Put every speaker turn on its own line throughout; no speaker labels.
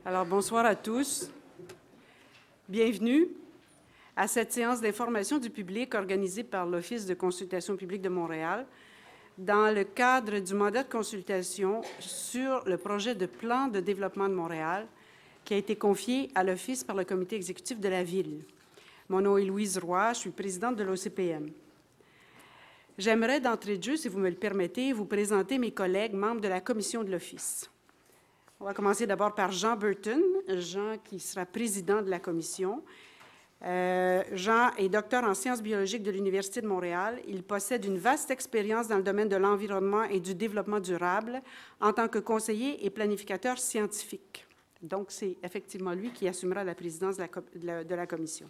Alors, bonsoir à tous. Bienvenue à cette séance d'information du public organisée par l'Office de consultation publique de Montréal dans le cadre du mandat de consultation sur le projet de plan de développement de Montréal qui a été confié à l'Office par le comité exécutif de la Ville. Mon nom est Louise Roy, je suis présidente de l'OCPM. J'aimerais d'entrée de jeu, si vous me le permettez, vous présenter mes collègues membres de la commission de l'Office. On va commencer d'abord par Jean Burton, Jean qui sera président de la commission. Jean est docteur en sciences biologiques de l'Université de Montréal. Il possède une vaste expérience dans le domaine de l'environnement et du développement durable en tant que conseiller et planificateur scientifique. Donc, c'est effectivement lui qui assumera la présidence de la commission.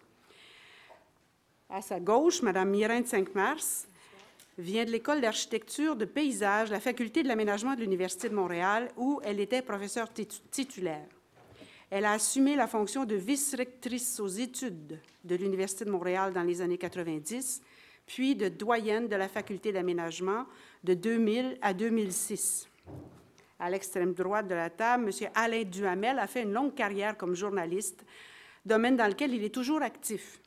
À sa gauche, Mme Myrinde Cinq-Mars vient de l'École d'architecture de paysage, la Faculté de l'aménagement de l'Université de Montréal, où elle était professeure titulaire. Elle a assumé la fonction de vice-rectrice aux études de l'Université de Montréal dans les années 90, puis de doyenne de la Faculté d'aménagement de 2000 à 2006. À l'extrême droite de la table, M. Alain Duhamel a fait une longue carrière comme journaliste, domaine dans lequel il est toujours actif.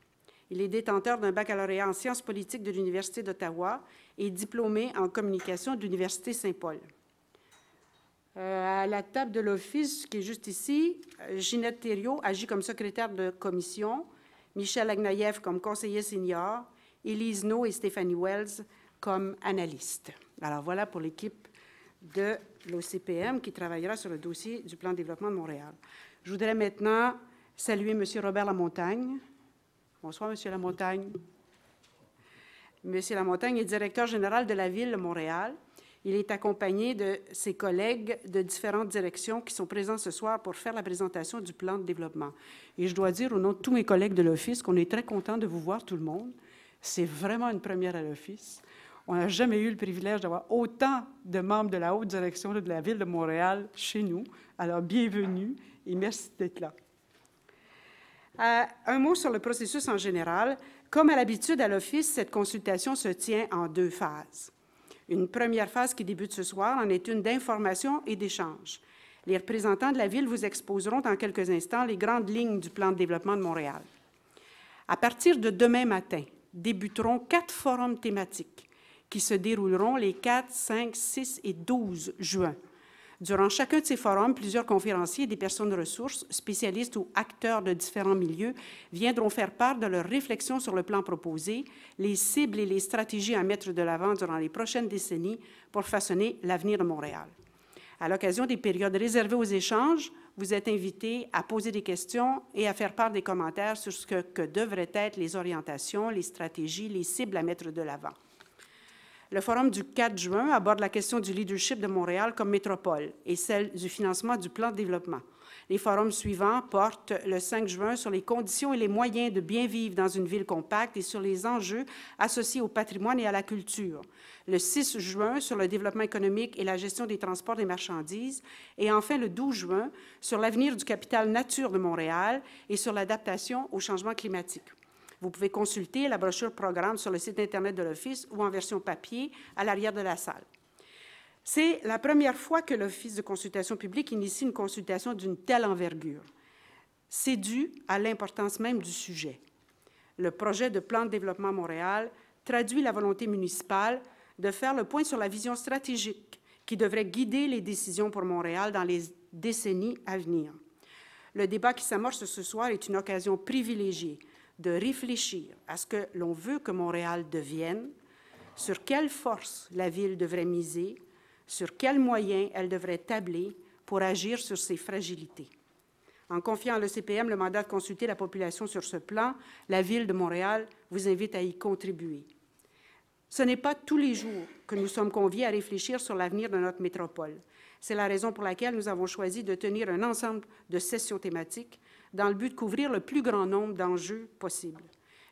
Il est détenteur d'un baccalauréat en sciences politiques de l'Université d'Ottawa et diplômé en communication de l'Université Saint-Paul. À la table de l'Office, qui est juste ici, Ginette Thériault agit comme secrétaire de commission, Michel Agnaïev comme conseiller senior, Élise No et Stéphanie Wells comme analystes. Alors voilà pour l'équipe de l'OCPM qui travaillera sur le dossier du plan de développement de Montréal. Je voudrais maintenant saluer M. Robert Lamontagne. Bonsoir, M. Lamontagne. M. Lamontagne est directeur général de la Ville de Montréal. Il est accompagné de ses collègues de différentes directions qui sont présents ce soir pour faire la présentation du plan de développement. Et je dois dire au nom de tous mes collègues de l'Office qu'on est très content de vous voir tout le monde. C'est vraiment une première à l'Office. On n'a jamais eu le privilège d'avoir autant de membres de la haute direction de la Ville de Montréal chez nous. Alors, bienvenue et merci d'être là. Un mot sur le processus en général. Comme à l'habitude à l'Office, cette consultation se tient en deux phases. Une première phase qui débute ce soir en est une d'information et d'échange. Les représentants de la Ville vous exposeront dans quelques instants les grandes lignes du plan de développement de Montréal. À partir de demain matin, débuteront 4 forums thématiques qui se dérouleront les 4, 5, 6 et 12 juin. Durant chacun de ces forums, plusieurs conférenciers et des personnes ressources, spécialistes ou acteurs de différents milieux viendront faire part de leurs réflexions sur le plan proposé, les cibles et les stratégies à mettre de l'avant durant les prochaines décennies pour façonner l'avenir de Montréal. À l'occasion des périodes réservées aux échanges, vous êtes invités à poser des questions et à faire part des commentaires sur ce que devraient être les orientations, les stratégies, les cibles à mettre de l'avant. Le forum du 4 juin aborde la question du leadership de Montréal comme métropole et celle du financement du plan de développement. Les forums suivants portent le 5 juin sur les conditions et les moyens de bien vivre dans une ville compacte et sur les enjeux associés au patrimoine et à la culture. Le 6 juin sur le développement économique et la gestion des transports des marchandises. Et enfin, le 12 juin sur l'avenir du capital nature de Montréal et sur l'adaptation au changement climatique. Vous pouvez consulter la brochure programme sur le site Internet de l'Office ou en version papier à l'arrière de la salle. C'est la première fois que l'Office de consultation publique initie une consultation d'une telle envergure. C'est dû à l'importance même du sujet. Le projet de plan de développement à Montréal traduit la volonté municipale de faire le point sur la vision stratégique qui devrait guider les décisions pour Montréal dans les décennies à venir. Le débat qui s'amorce ce soir est une occasion privilégiée de réfléchir à ce que l'on veut que Montréal devienne, sur quelle force la Ville devrait miser, sur quels moyens elle devrait tabler pour agir sur ses fragilités. En confiant à l'OCPM le mandat de consulter la population sur ce plan, la Ville de Montréal vous invite à y contribuer. Ce n'est pas tous les jours que nous sommes conviés à réfléchir sur l'avenir de notre métropole. C'est la raison pour laquelle nous avons choisi de tenir un ensemble de sessions thématiques dans le but de couvrir le plus grand nombre d'enjeux possibles.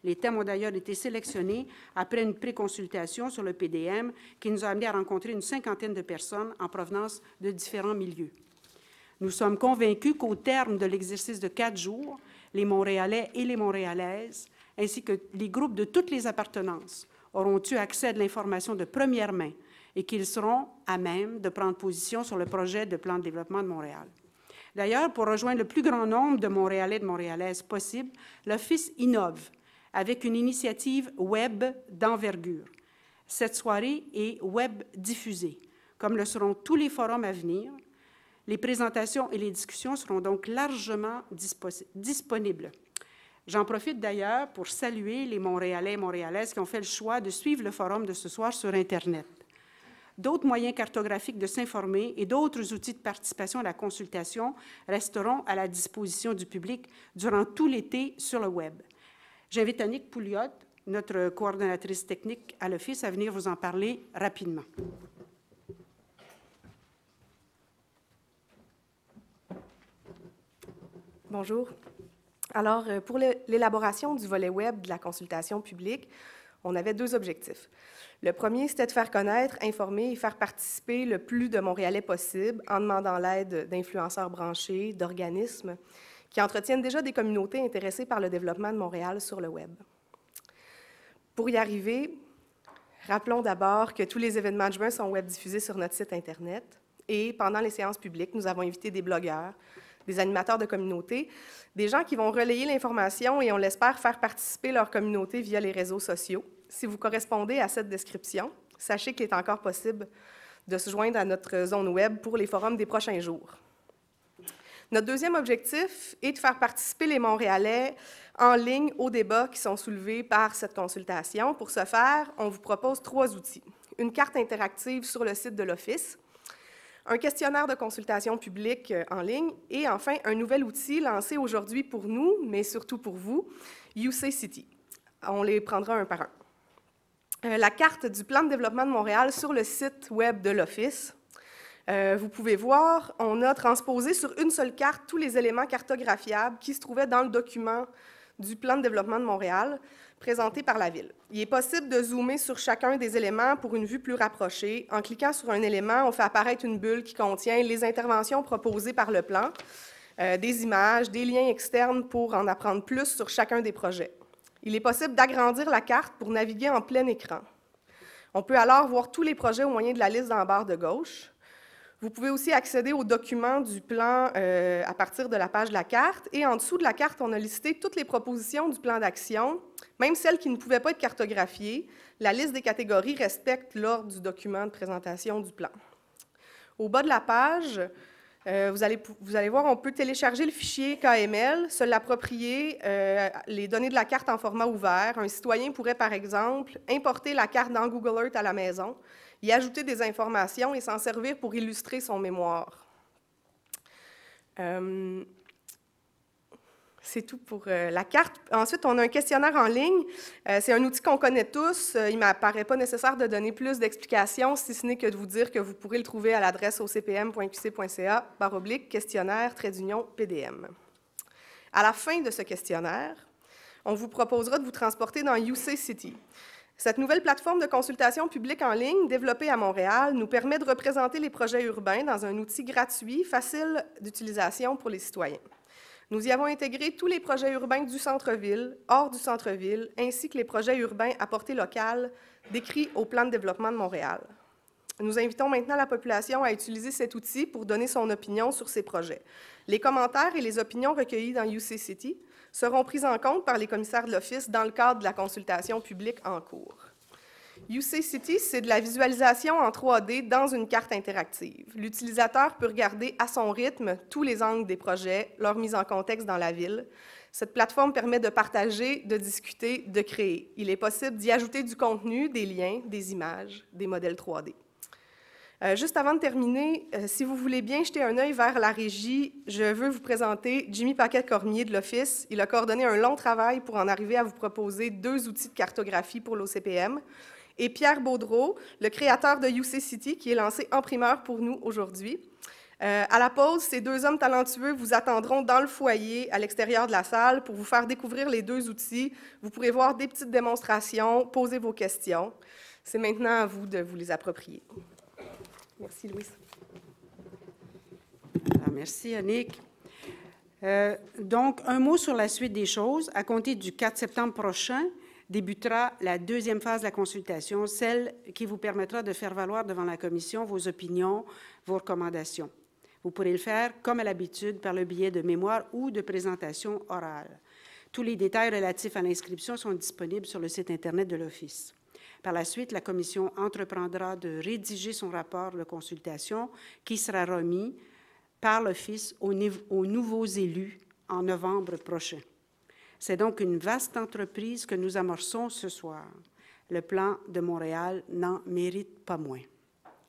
Les thèmes ont d'ailleurs été sélectionnés après une préconsultation sur le PDM qui nous a amenés à rencontrer une 50aine de personnes en provenance de différents milieux. Nous sommes convaincus qu'au terme de l'exercice de 4 jours, les Montréalais et les Montréalaises, ainsi que les groupes de toutes les appartenances, auront eu accès à de l'information de première main et qu'ils seront à même de prendre position sur le projet de plan de développement de Montréal. D'ailleurs, pour rejoindre le plus grand nombre de Montréalais et de Montréalaises possible, l'Office innove avec une initiative web d'envergure. Cette soirée est web diffusée, comme le seront tous les forums à venir. Les présentations et les discussions seront donc largement disponibles. J'en profite d'ailleurs pour saluer les Montréalais et Montréalaises qui ont fait le choix de suivre le forum de ce soir sur Internet. D'autres moyens cartographiques de s'informer et d'autres outils de participation à la consultation resteront à la disposition du public durant tout l'été sur le web. J'invite Annick Pouliot, notre coordonnatrice technique à l'Office, à venir vous en parler rapidement.
Bonjour. Alors, pour l'élaboration du volet web de la consultation publique, on avait deux objectifs. Le premier, c'était de faire connaître, informer et faire participer le plus de Montréalais possible en demandant l'aide d'influenceurs branchés, d'organismes qui entretiennent déjà des communautés intéressées par le développement de Montréal sur le web. Pour y arriver, rappelons d'abord que tous les événements de juin sont web diffusés sur notre site Internet et pendant les séances publiques, nous avons invité des blogueurs, des animateurs de communauté, des gens qui vont relayer l'information et on l'espère faire participer leur communauté via les réseaux sociaux. Si vous correspondez à cette description, sachez qu'il est encore possible de se joindre à notre zone web pour les forums des prochains jours. Notre deuxième objectif est de faire participer les Montréalais en ligne aux débats qui sont soulevés par cette consultation. Pour ce faire, on vous propose 3 outils. Une carte interactive sur le site de l'Office, un questionnaire de consultation publique en ligne et enfin un nouvel outil lancé aujourd'hui pour nous, mais surtout pour vous, UC City. On les prendra un par un. La carte du plan de développement de Montréal sur le site web de l'Office. Vous pouvez voir, on a transposé sur une seule carte tous les éléments cartographiables qui se trouvaient dans le document du plan de développement de Montréal présenté par la Ville. Il est possible de zoomer sur chacun des éléments pour une vue plus rapprochée. En cliquant sur un élément, on fait apparaître une bulle qui contient les interventions proposées par le plan, des images, des liens externes pour en apprendre plus sur chacun des projets. Il est possible d'agrandir la carte pour naviguer en plein écran. On peut alors voir tous les projets au moyen de la liste dans la barre de gauche. Vous pouvez aussi accéder aux documents du plan à partir de la page de la carte. Et en dessous de la carte, on a listé toutes les propositions du plan d'action, même celles qui ne pouvaient pas être cartographiées. La liste des catégories respecte l'ordre du document de présentation du plan. Au bas de la page, vous allez voir, on peut télécharger le fichier KML, se l'approprier, les données de la carte en format ouvert. Un citoyen pourrait, par exemple, importer la carte dans Google Earth à la maison, y ajouter des informations et s'en servir pour illustrer son mémoire. C'est tout pour la carte. Ensuite, on a un questionnaire en ligne. C'est un outil qu'on connaît tous. Il ne m'apparaît pas nécessaire de donner plus d'explications, si ce n'est que de vous dire que vous pourrez le trouver à l'adresse ocpm.qc.ca/questionnaire-PDM. À la fin de ce questionnaire, on vous proposera de vous transporter dans UC City. Cette nouvelle plateforme de consultation publique en ligne développée à Montréal nous permet de représenter les projets urbains dans un outil gratuit, facile d'utilisation pour les citoyens. Nous y avons intégré tous les projets urbains du centre-ville, hors du centre-ville, ainsi que les projets urbains à portée locale décrits au plan de développement de Montréal. Nous invitons maintenant la population à utiliser cet outil pour donner son opinion sur ces projets. Les commentaires et les opinions recueillies dans UC City seront pris en compte par les commissaires de l'Office dans le cadre de la consultation publique en cours. UC City, c'est de la visualisation en 3D dans une carte interactive. L'utilisateur peut regarder à son rythme tous les angles des projets, leur mise en contexte dans la ville. Cette plateforme permet de partager, de discuter, de créer. Il est possible d'y ajouter du contenu, des liens, des images, des modèles 3D. Juste avant de terminer, si vous voulez bien jeter un œil vers la régie, je veux vous présenter Jimmy Paquet-Cormier de l'Office. Il a coordonné un long travail pour en arriver à vous proposer 2 outils de cartographie pour l'OCPM. Et Pierre Baudreau, le créateur de UC City, qui est lancé en primeur pour nous aujourd'hui. À la pause, ces 2 hommes talentueux vous attendront dans le foyer, à l'extérieur de la salle, pour vous faire découvrir les 2 outils. Vous pourrez voir des petites démonstrations, poser vos questions. C'est maintenant à vous de vous les approprier. Merci, Louise.
Merci, Annick. Donc, un mot sur la suite des choses. À compter du 4 septembre prochain, débutera la 2e phase de la consultation, celle qui vous permettra de faire valoir devant la Commission vos opinions, vos recommandations. Vous pourrez le faire, comme à l'habitude, par le biais de mémoire ou de présentation orale. Tous les détails relatifs à l'inscription sont disponibles sur le site Internet de l'Office. Par la suite, la Commission entreprendra de rédiger son rapport de consultation qui sera remis par l'Office aux nouveaux élus en novembre prochain. C'est donc une vaste entreprise que nous amorçons ce soir. Le plan de Montréal n'en mérite pas moins.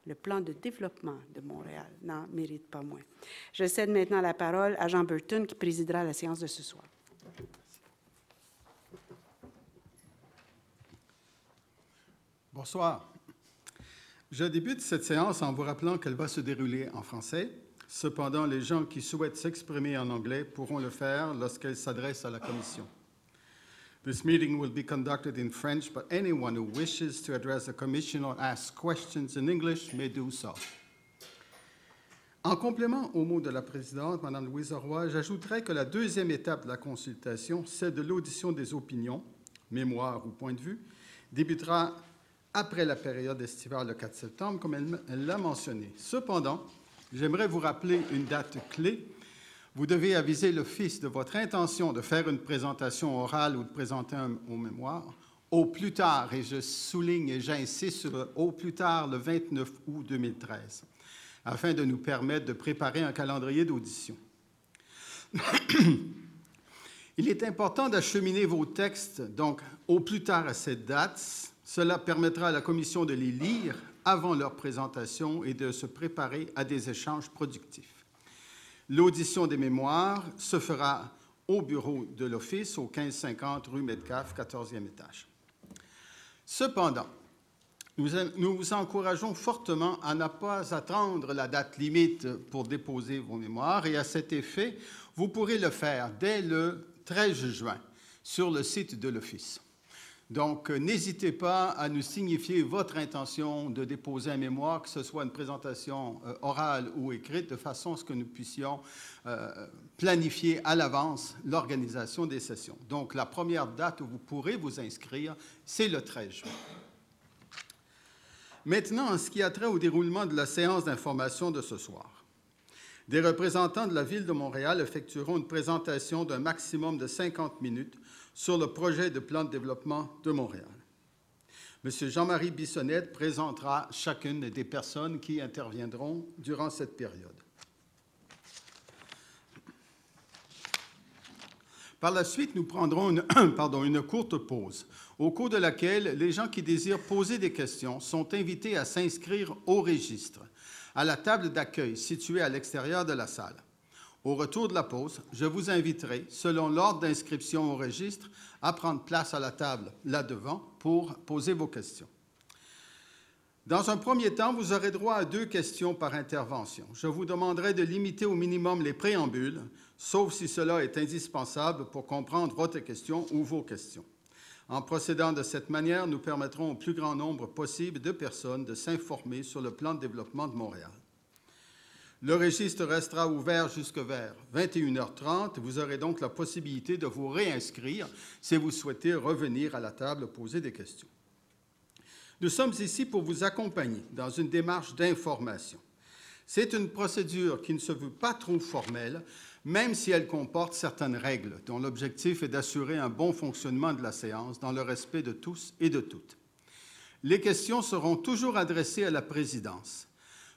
Le plan de développement de Montréal n'en mérite pas moins. Je cède maintenant la parole à Jean Burton qui présidera la séance de ce soir.
Bonsoir. Je débute cette séance en vous rappelant qu'elle va se dérouler en français. Cependant, les gens qui souhaitent s'exprimer en anglais pourront le faire lorsqu'elle s'adresse à la Commission. This meeting will be conducted in French, but anyone who wishes to address the Commission or ask questions in English may do so. En complément aux mots de la présidente, Mme Louise Roy, j'ajouterai que la deuxième étape de la consultation, celle de l'audition des opinions, mémoire ou point de vue, débutera après la période estivale le 4 septembre, comme elle l'a mentionné. Cependant, j'aimerais vous rappeler une date clé. Vous devez aviser l'Office de votre intention de faire une présentation orale ou de présenter un mémoire au plus tard, et je souligne et j'insiste sur le au plus tard, le 29 août 2013, afin de nous permettre de préparer un calendrier d'audition. Il est important d'acheminer vos textes, donc, au plus tard à cette date. Cela permettra à la Commission de les lire avant leur présentation et de se préparer à des échanges productifs. L'audition des mémoires se fera au bureau de l'Office, au 1550 rue Metcalfe, 14e étage. Cependant, nous vous encourageons fortement à ne pas attendre la date limite pour déposer vos mémoires et à cet effet, vous pourrez le faire dès le 13 juin sur le site de l'Office. Donc, n'hésitez pas à nous signifier votre intention de déposer un mémoire, que ce soit une présentation orale ou écrite, de façon à ce que nous puissions planifier à l'avance l'organisation des sessions. Donc, la première date où vous pourrez vous inscrire, c'est le 13 juin. Maintenant, en ce qui a trait au déroulement de la séance d'information de ce soir, des représentants de la Ville de Montréal effectueront une présentation d'un maximum de 50 minutes sur le projet de plan de développement de Montréal. M. Jean-Marie Bissonnette présentera chacune des personnes qui interviendront durant cette période. Par la suite, nous prendrons une courte pause, au cours de laquelle les gens qui désirent poser des questions sont invités à s'inscrire au registre, à la table d'accueil située à l'extérieur de la salle. Au retour de la pause, je vous inviterai, selon l'ordre d'inscription au registre, à prendre place à la table là-devant pour poser vos questions. Dans un premier temps, vous aurez droit à 2 questions par intervention. Je vous demanderai de limiter au minimum les préambules, sauf si cela est indispensable pour comprendre votre question ou vos questions. En procédant de cette manière, nous permettrons au plus grand nombre possible de personnes de s'informer sur le plan de développement de Montréal. Le registre restera ouvert jusqu'à vers 21h30. Vous aurez donc la possibilité de vous réinscrire si vous souhaitez revenir à la table poser des questions. Nous sommes ici pour vous accompagner dans une démarche d'information. C'est une procédure qui ne se veut pas trop formelle, même si elle comporte certaines règles dont l'objectif est d'assurer un bon fonctionnement de la séance dans le respect de tous et de toutes. Les questions seront toujours adressées à la présidence.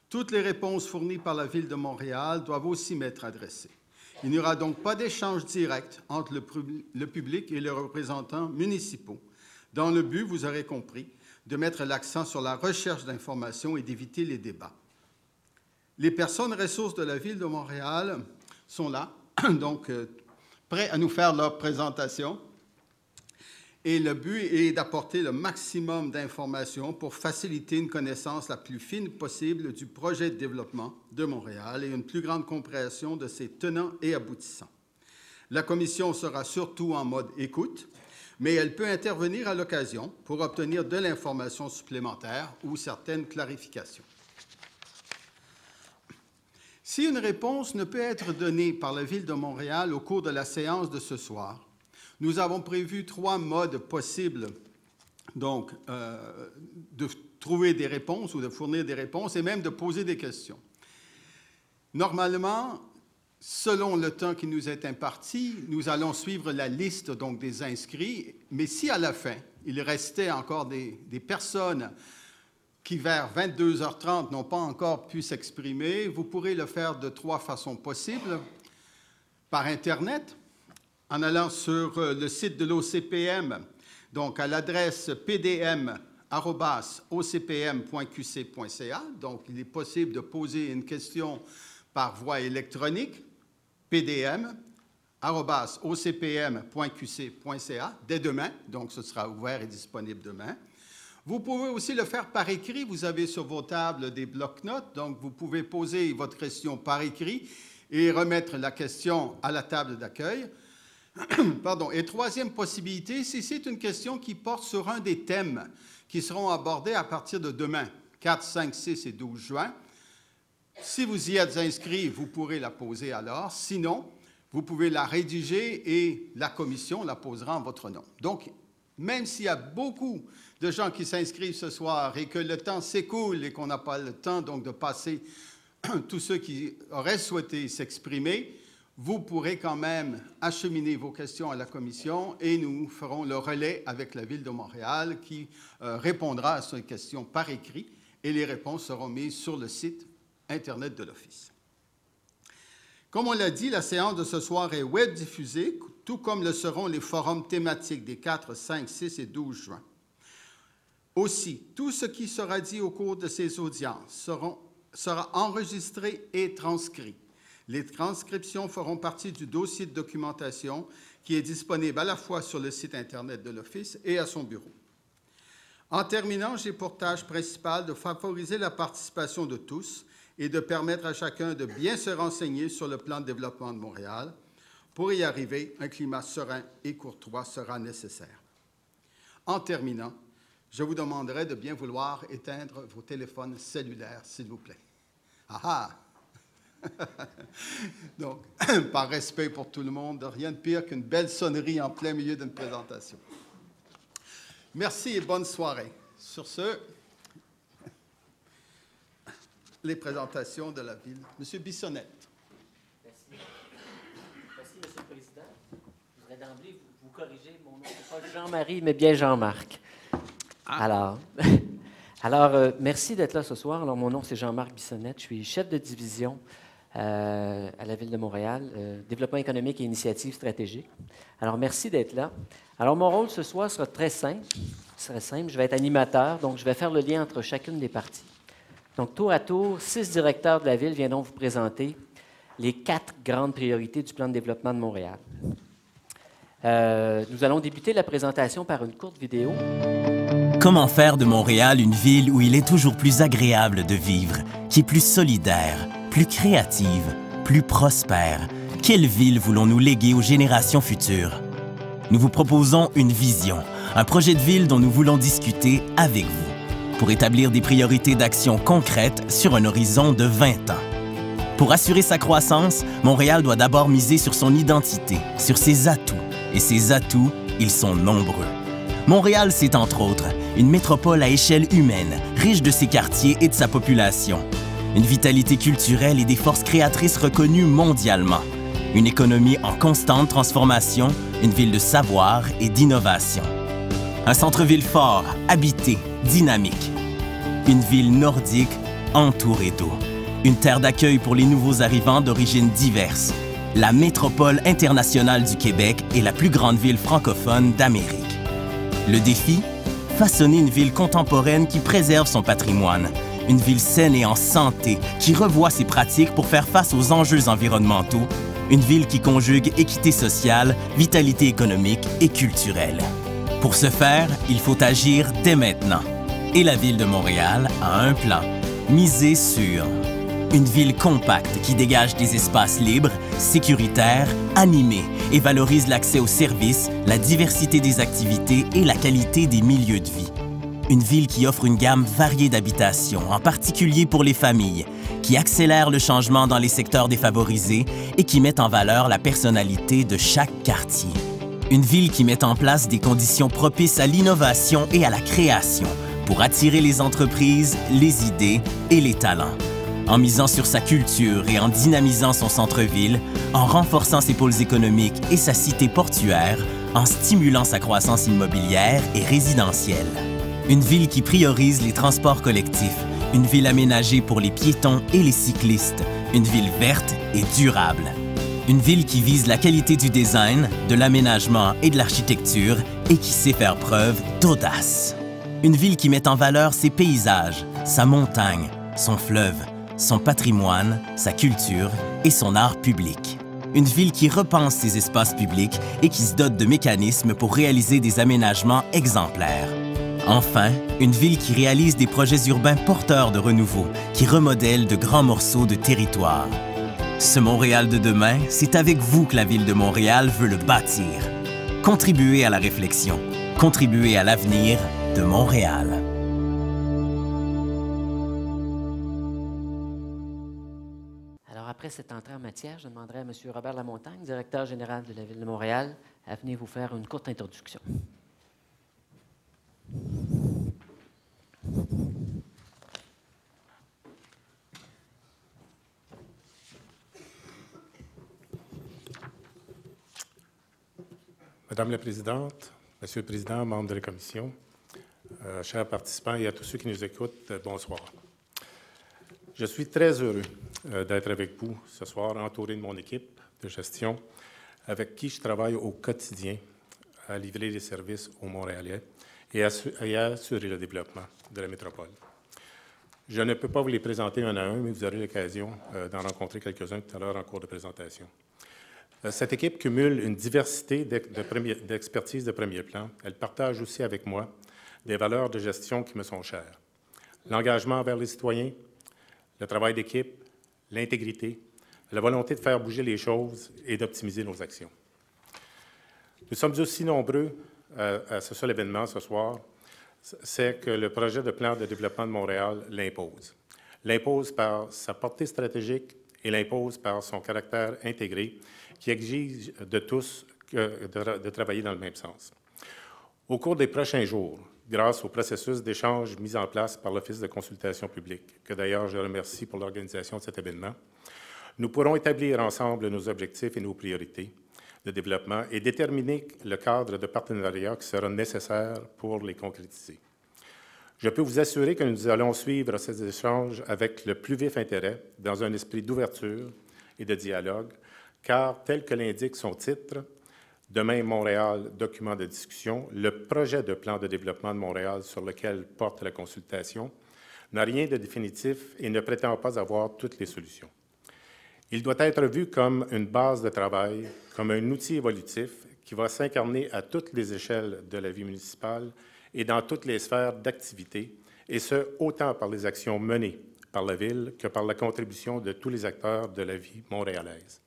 Toutes les réponses fournies par la Ville de Montréal doivent aussi m'être adressées. Il n'y aura donc pas d'échange direct entre le public et les représentants municipaux, dans le but, vous aurez compris, de mettre l'accent sur la recherche d'informations et d'éviter les débats. Les personnes ressources de la Ville de Montréal sont là, donc prêts à nous faire leur présentation. Et le but est d'apporter le maximum d'informations pour faciliter une connaissance la plus fine possible du projet de développement de Montréal et une plus grande compréhension de ses tenants et aboutissants. La Commission sera surtout en mode écoute, mais elle peut intervenir à l'occasion pour obtenir de l'information supplémentaire ou certaines clarifications. Si une réponse ne peut être donnée par la Ville de Montréal au cours de la séance de ce soir, nous avons prévu 3 modes possibles donc, de trouver des réponses ou de fournir des réponses et même de poser des questions. Normalement, selon le temps qui nous est imparti, nous allons suivre la liste donc, des inscrits, mais si à la fin, il restait encore des personnes qui, vers 22h30, n'ont pas encore pu s'exprimer, vous pourrez le faire de 3 façons possibles. Par Internet, en allant sur le site de l'OCPM, donc à l'adresse pdm@ocpm.qc.ca. Donc, il est possible de poser une question par voie électronique, pdm@ocpm.qc.ca, dès demain. Donc, ce sera ouvert et disponible demain. Vous pouvez aussi le faire par écrit. Vous avez sur vos tables des blocs-notes. Donc, vous pouvez poser votre question par écrit et remettre la question à la table d'accueil. Pardon. Et troisième possibilité, si c'est une question qui porte sur un des thèmes qui seront abordés à partir de demain, 4, 5, 6 et 12 juin. Si vous y êtes inscrit, vous pourrez la poser alors. Sinon, vous pouvez la rédiger et la commission la posera en votre nom. Donc, même s'il y a beaucoup de gens qui s'inscrivent ce soir et que le temps s'écoule et qu'on n'a pas le temps donc de passer tous ceux qui auraient souhaité s'exprimer, vous pourrez quand même acheminer vos questions à la commission et nous ferons le relais avec la Ville de Montréal qui répondra à ces questions par écrit et les réponses seront mises sur le site Internet de l'Office. Comme on l'a dit, la séance de ce soir est web diffusée, tout comme le seront les forums thématiques des 4, 5, 6 et 12 juin. Aussi, tout ce qui sera dit au cours de ces audiences sera enregistré et transcrit. Les transcriptions feront partie du dossier de documentation qui est disponible à la fois sur le site Internet de l'Office et à son bureau. En terminant, j'ai pour tâche principale de favoriser la participation de tous et de permettre à chacun de bien se renseigner sur le plan de développement de Montréal. Pour y arriver, un climat serein et courtois sera nécessaire. En terminant, je vous demanderai de bien vouloir éteindre vos téléphones cellulaires, s'il vous plaît. Ah ah! Donc, par respect pour tout le monde, rien de pire qu'une belle sonnerie en plein milieu d'une présentation. Merci et bonne soirée. Sur ce, les présentations de la Ville. Monsieur Bissonnette.
Merci. Merci, Monsieur le Président. Je voudrais d'emblée vous corriger. Mon nom n'est pas Jean-Marie, mais bien Jean-Marc. Ah. Alors, merci d'être là ce soir. Alors, mon nom, c'est Jean-Marc Bissonnette. Je suis chef de division à la Ville de Montréal, développement économique et initiatives stratégiques. Alors, merci d'être là. Alors, mon rôle ce soir sera très simple. Je vais être animateur, donc je vais faire le lien entre chacune des parties. Donc, tour à tour, 6 directeurs de la Ville viendront vous présenter les 4 grandes priorités du plan de développement de Montréal. Nous allons débuter la présentation par une courte vidéo.
Comment faire de Montréal une ville où il est toujours plus agréable de vivre, qui est plus solidaire, plus créative, plus prospère? Quelle ville voulons-nous léguer aux générations futures? Nous vous proposons une vision, un projet de ville dont nous voulons discuter avec vous, pour établir des priorités d'action concrètes sur un horizon de 20 ans. Pour assurer sa croissance, Montréal doit d'abord miser sur son identité, sur ses atouts. Et ces atouts, ils sont nombreux. Montréal, c'est entre autres une métropole à échelle humaine, riche de ses quartiers et de sa population. Une vitalité culturelle et des forces créatrices reconnues mondialement. Une économie en constante transformation, une ville de savoir et d'innovation. Un centre-ville fort, habité, dynamique. Une ville nordique entourée d'eau. Une terre d'accueil pour les nouveaux arrivants d'origines diverses. La métropole internationale du Québec est la plus grande ville francophone d'Amérique. Le défi? Façonner une ville contemporaine qui préserve son patrimoine. Une ville saine et en santé, qui revoit ses pratiques pour faire face aux enjeux environnementaux. Une ville qui conjugue équité sociale, vitalité économique et culturelle. Pour ce faire, il faut agir dès maintenant. Et la Ville de Montréal a un plan. Miser sur une ville compacte qui dégage des espaces libres, sécuritaires, animés et valorise l'accès aux services, la diversité des activités et la qualité des milieux de vie. Une ville qui offre une gamme variée d'habitations, en particulier pour les familles, qui accélère le changement dans les secteurs défavorisés et qui met en valeur la personnalité de chaque quartier. Une ville qui met en place des conditions propices à l'innovation et à la création pour attirer les entreprises, les idées et les talents. en misant sur sa culture et en dynamisant son centre-ville, en renforçant ses pôles économiques et sa cité portuaire, en stimulant sa croissance immobilière et résidentielle. Une ville qui priorise les transports collectifs, une ville aménagée pour les piétons et les cyclistes, une ville verte et durable. Une ville qui vise la qualité du design, de l'aménagement et de l'architecture et qui sait faire preuve d'audace. Une ville qui met en valeur ses paysages, sa montagne, son fleuve, son patrimoine, sa culture et son art public. Une ville qui repense ses espaces publics et qui se dote de mécanismes pour réaliser des aménagements exemplaires. Enfin, une ville qui réalise des projets urbains porteurs de renouveau, qui remodèlent de grands morceaux de territoire. Ce Montréal de demain, c'est avec vous que la Ville de Montréal veut le bâtir. Contribuez à la réflexion, contribuez à l'avenir de Montréal.
Alors, après cette entrée en matière, je demanderai à M. Robert Lamontagne, directeur général de la Ville de Montréal, à venir vous faire une courte introduction.
Madame la Présidente, Monsieur le Président, membres de la Commission, chers participants et à tous ceux qui nous écoutent, bonsoir. Je suis très heureux d'être avec vous ce soir, entouré de mon équipe de gestion, avec qui je travaille au quotidien à livrer les services aux Montréalais et à assurer le développement de la métropole. Je ne peux pas vous les présenter un à un, mais vous aurez l'occasion d'en rencontrer quelques-uns tout à l'heure en cours de présentation. Cette équipe cumule une diversité d'expertise de premier plan. Elle partage aussi avec moi des valeurs de gestion qui me sont chères. L'engagement envers les citoyens, le travail d'équipe, l'intégrité, la volonté de faire bouger les choses et d'optimiser nos actions. Nous sommes aussi nombreux à ce seul événement ce soir, c'est que le projet de plan de développement de Montréal l'impose. L'impose par sa portée stratégique et l'impose par son caractère intégré qui exige de tous de travailler dans le même sens. Au cours des prochains jours, grâce au processus d'échange mis en place par l'Office de consultation publique, que d'ailleurs je remercie pour l'organisation de cet événement, nous pourrons établir ensemble nos objectifs et nos priorités de développement et déterminer le cadre de partenariat qui sera nécessaire pour les concrétiser. Je peux vous assurer que nous allons suivre ces échanges avec le plus vif intérêt, dans un esprit d'ouverture et de dialogue, car, tel que l'indique son titre, Demain Montréal, document de discussion, le projet de plan de développement de Montréal sur lequel porte la consultation n'a rien de définitif et ne prétend pas avoir toutes les solutions. Il doit être vu comme une base de travail, comme un outil évolutif qui va s'incarner à toutes les échelles de la vie municipale et dans toutes les sphères d'activité, et ce, autant par les actions menées par la Ville que par la contribution de tous les acteurs de la vie montréalaise.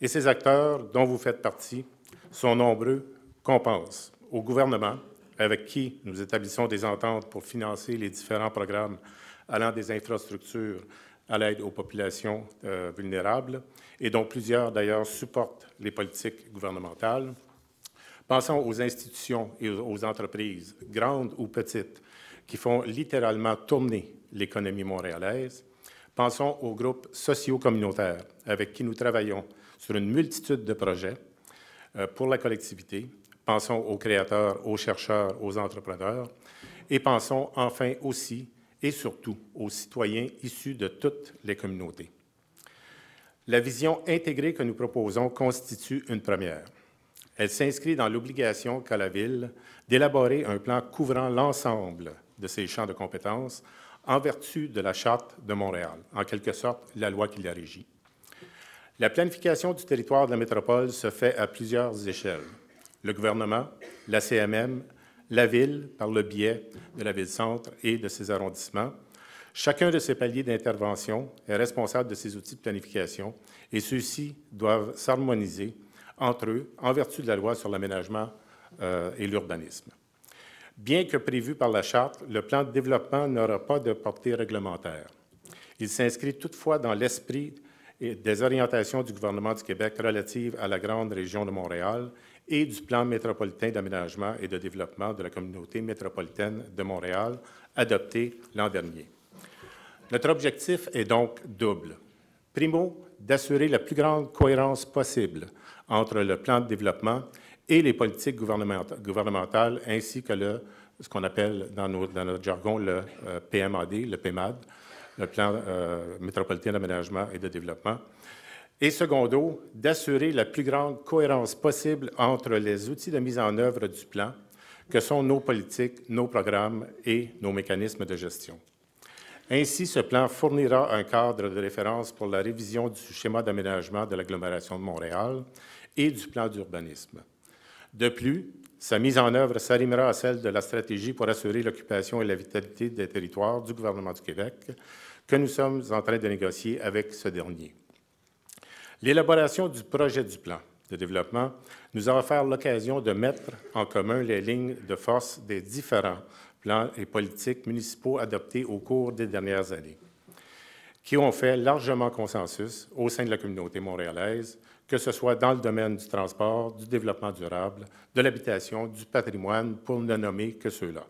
Et ces acteurs, dont vous faites partie, sont nombreux qu'on pense au gouvernement, avec qui nous établissons des ententes pour financer les différents programmes allant des infrastructures à l'aide aux populations vulnérables, et dont plusieurs, d'ailleurs, supportent les politiques gouvernementales. Pensons aux institutions et aux entreprises, grandes ou petites, qui font littéralement tourner l'économie montréalaise. Pensons aux groupes socio-communautaires avec qui nous travaillons sur une multitude de projets pour la collectivité. Pensons aux créateurs, aux chercheurs, aux entrepreneurs. Et pensons enfin aussi et surtout aux citoyens issus de toutes les communautés. La vision intégrée que nous proposons constitue une première. Elle s'inscrit dans l'obligation qu'a la Ville d'élaborer un plan couvrant l'ensemble de ses champs de compétences en vertu de la Charte de Montréal, en quelque sorte la loi qui la régit. La planification du territoire de la métropole se fait à plusieurs échelles. Le gouvernement, la CMM, la Ville, par le biais de la Ville-Centre et de ses arrondissements. Chacun de ces paliers d'intervention est responsable de ses outils de planification et ceux-ci doivent s'harmoniser entre eux en vertu de la loi sur l'aménagement et l'urbanisme. Bien que prévu par la Charte, le plan de développement n'aura pas de portée réglementaire. Il s'inscrit toutefois dans l'esprit des orientations du gouvernement du Québec relatives à la grande région de Montréal et du plan métropolitain d'aménagement et de développement de la communauté métropolitaine de Montréal, adopté l'an dernier. Notre objectif est donc double. Primo, d'assurer la plus grande cohérence possible entre le plan de développement et les politiques gouvernementales, ainsi que ce qu'on appelle dans notre jargon le PMAD, le PMAD, le plan métropolitain d'aménagement et de développement. Et secondo, d'assurer la plus grande cohérence possible entre les outils de mise en œuvre du plan, que sont nos politiques, nos programmes et nos mécanismes de gestion. Ainsi, ce plan fournira un cadre de référence pour la révision du schéma d'aménagement de l'agglomération de Montréal et du plan d'urbanisme. De plus, sa mise en œuvre s'arrimera à celle de la stratégie pour assurer l'occupation et la vitalité des territoires du gouvernement du Québec que nous sommes en train de négocier avec ce dernier. L'élaboration du projet du plan de développement nous a offert l'occasion de mettre en commun les lignes de force des différents plans et politiques municipaux adoptés au cours des dernières années, qui ont fait largement consensus au sein de la communauté montréalaise, que ce soit dans le domaine du transport, du développement durable, de l'habitation, du patrimoine, pour ne nommer que ceux-là.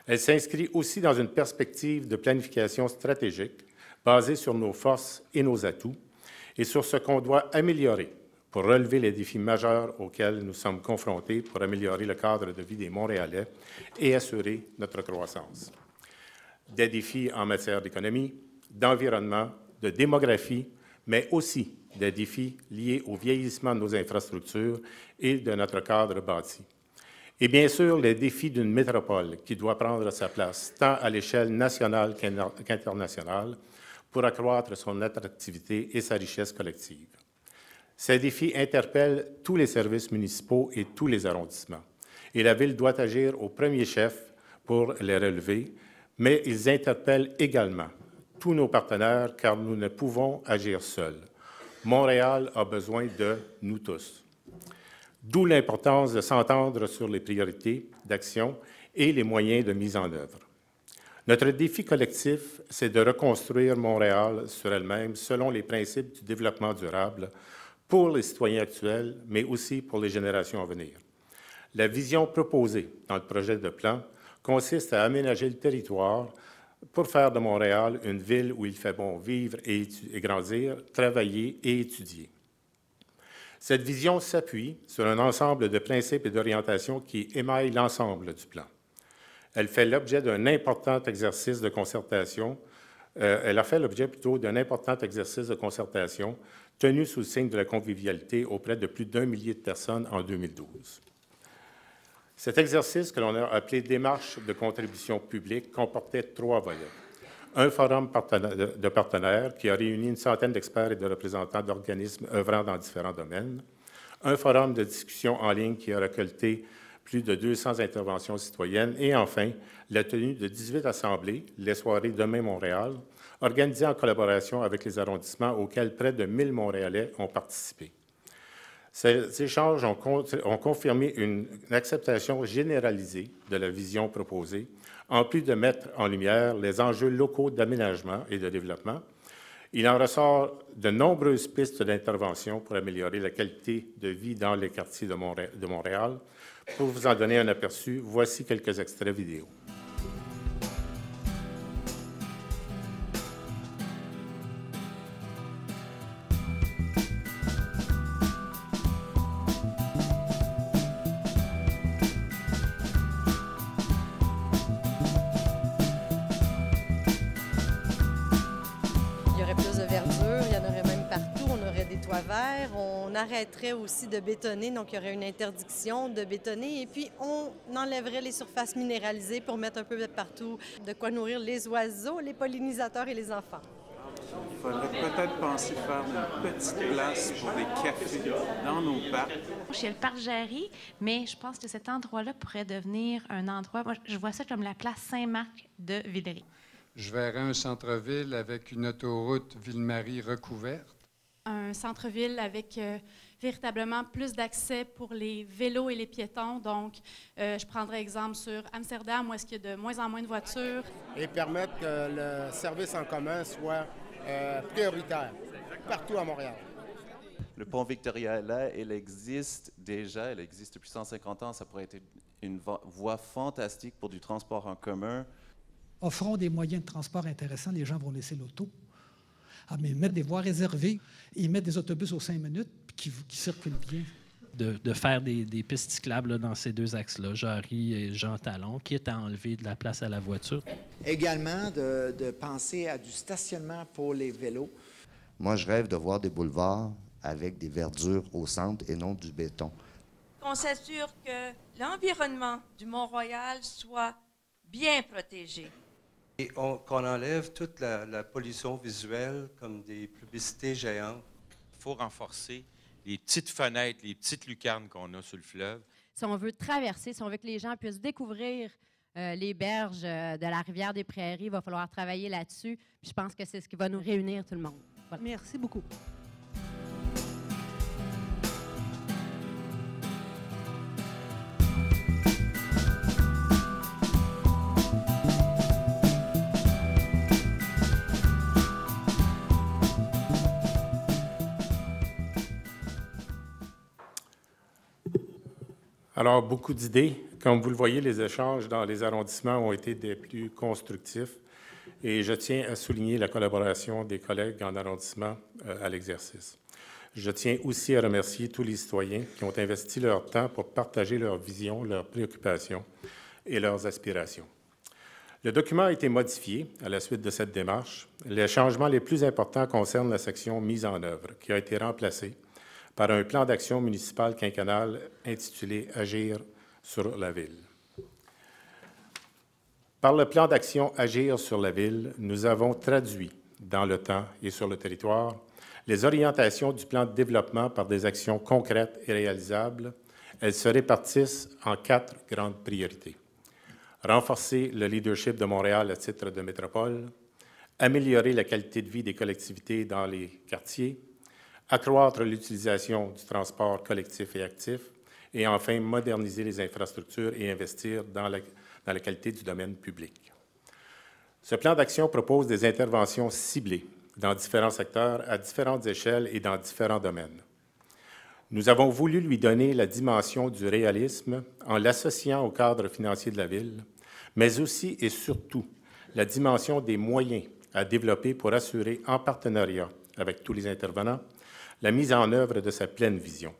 Elle s'inscrit aussi dans une perspective de planification stratégique basée sur nos forces et nos atouts et sur ce qu'on doit améliorer pour relever les défis majeurs auxquels nous sommes confrontés pour améliorer le cadre de vie des Montréalais et assurer notre croissance. Des défis en matière d'économie, d'environnement, de démographie, mais aussi des défis liés au vieillissement de nos infrastructures et de notre cadre bâti. Et bien sûr, les défis d'une métropole qui doit prendre sa place tant à l'échelle nationale qu'internationale pour accroître son attractivité et sa richesse collective. Ces défis interpellent tous les services municipaux et tous les arrondissements. Et la Ville doit agir au premier chef pour les relever, mais ils interpellent également tous nos partenaires car nous ne pouvons agir seuls. Montréal a besoin de nous tous. D'où l'importance de s'entendre sur les priorités d'action et les moyens de mise en œuvre. Notre défi collectif, c'est de reconstruire Montréal sur elle-même selon les principes du développement durable pour les citoyens actuels, mais aussi pour les générations à venir. La vision proposée dans le projet de plan consiste à aménager le territoire pour faire de Montréal une ville où il fait bon vivre et grandir, travailler et étudier. Cette vision s'appuie sur un ensemble de principes et d'orientations qui émaillent l'ensemble du plan. Elle fait l'objet d'un important exercice de concertation. Elle a fait l'objet plutôt d'un important exercice de concertation tenu sous le signe de la convivialité auprès de plus d'1 millier de personnes en 2012. Cet exercice, que l'on a appelé « Démarche de contribution publique », comportait 3 volets. Un forum de partenaires qui a réuni une centaine d'experts et de représentants d'organismes œuvrant dans différents domaines. Un forum de discussion en ligne qui a récolté plus de 200 interventions citoyennes. Et enfin, la tenue de 18 assemblées, les soirées Demain Montréal, organisées en collaboration avec les arrondissements auxquels près de 1000 Montréalais ont participé. Ces échanges ont confirmé une acceptation généralisée de la vision proposée, en plus de mettre en lumière les enjeux locaux d'aménagement et de développement. Il en ressort de nombreuses pistes d'intervention pour améliorer la qualité de vie dans les quartiers de Montréal. Pour vous en donner un aperçu, voici quelques extraits vidéo.
On arrêterait aussi de bétonner, donc il y aurait une interdiction de bétonner et puis on enlèverait les surfaces minéralisées pour mettre un peu de partout de quoi nourrir les oiseaux, les pollinisateurs et les enfants.
Il faudrait peut-être penser faire une petite place pour des cafés dans nos parcs.
Je suis le parc Jarry, mais je pense que cet endroit-là pourrait devenir un endroit, moi je vois ça comme la place Saint-Marc de Villeray.
Je verrais un centre-ville avec une autoroute Ville-Marie recouverte.
Un centre-ville avec véritablement plus d'accès pour les vélos et les piétons. Donc, je prendrais exemple sur Amsterdam, où est-ce qu'il y a de moins en moins de voitures.
Et permettre que le service en commun soit prioritaire partout à Montréal.
Le pont Victoria est là, il existe déjà, il existe depuis 150 ans. Ça pourrait être une voie fantastique pour du transport en commun.
offrons des moyens de transport intéressants, les gens vont laisser l'auto. Ah, mais mettre des voies réservées, ils mettent des autobus aux 5 minutes qui circulent bien.
De faire des pistes cyclables là, dans ces deux axes-là, Jarry et Jean Talon, quitte à enlever de la place à la voiture.
Également, de penser à du stationnement pour les vélos.
Moi, je rêve de voir des boulevards avec des verdures au centre et non du béton.
Qu'on s'assure que l'environnement du Mont-Royal soit bien protégé.
Et qu'on enlève toute la pollution visuelle, comme des publicités géantes.
Il faut renforcer les petites fenêtres, les petites lucarnes qu'on a sur le fleuve.
Si on veut traverser, si on veut que les gens puissent découvrir les berges de la rivière des Prairies, il va falloir travailler là-dessus. Puis je pense que c'est ce qui va nous réunir tout le monde. Voilà.
Merci beaucoup.
Alors, beaucoup d'idées. Comme vous le voyez, les échanges dans les arrondissements ont été des plus constructifs et je tiens à souligner la collaboration des collègues en arrondissement à l'exercice. Je tiens aussi à remercier tous les citoyens qui ont investi leur temps pour partager leurs visions, leurs préoccupations et leurs aspirations. Le document a été modifié à la suite de cette démarche. Les changements les plus importants concernent la section « Mise en œuvre » qui a été remplacée par un plan d'action municipal quinquennal intitulé « Agir sur la ville ». Par le plan d'action « Agir sur la ville », nous avons traduit dans le temps et sur le territoire les orientations du plan de développement par des actions concrètes et réalisables. Elles se répartissent en 4 grandes priorités. Renforcer le leadership de Montréal à titre de métropole, améliorer la qualité de vie des collectivités dans les quartiers, accroître l'utilisation du transport collectif et actif, et enfin moderniser les infrastructures et investir dans la qualité du domaine public. Ce plan d'action propose des interventions ciblées dans différents secteurs, à différentes échelles et dans différents domaines. Nous avons voulu lui donner la dimension du réalisme en l'associant au cadre financier de la Ville, mais aussi et surtout la dimension des moyens à développer pour assurer, en partenariat avec tous les intervenants, la mise en œuvre de sa pleine vision.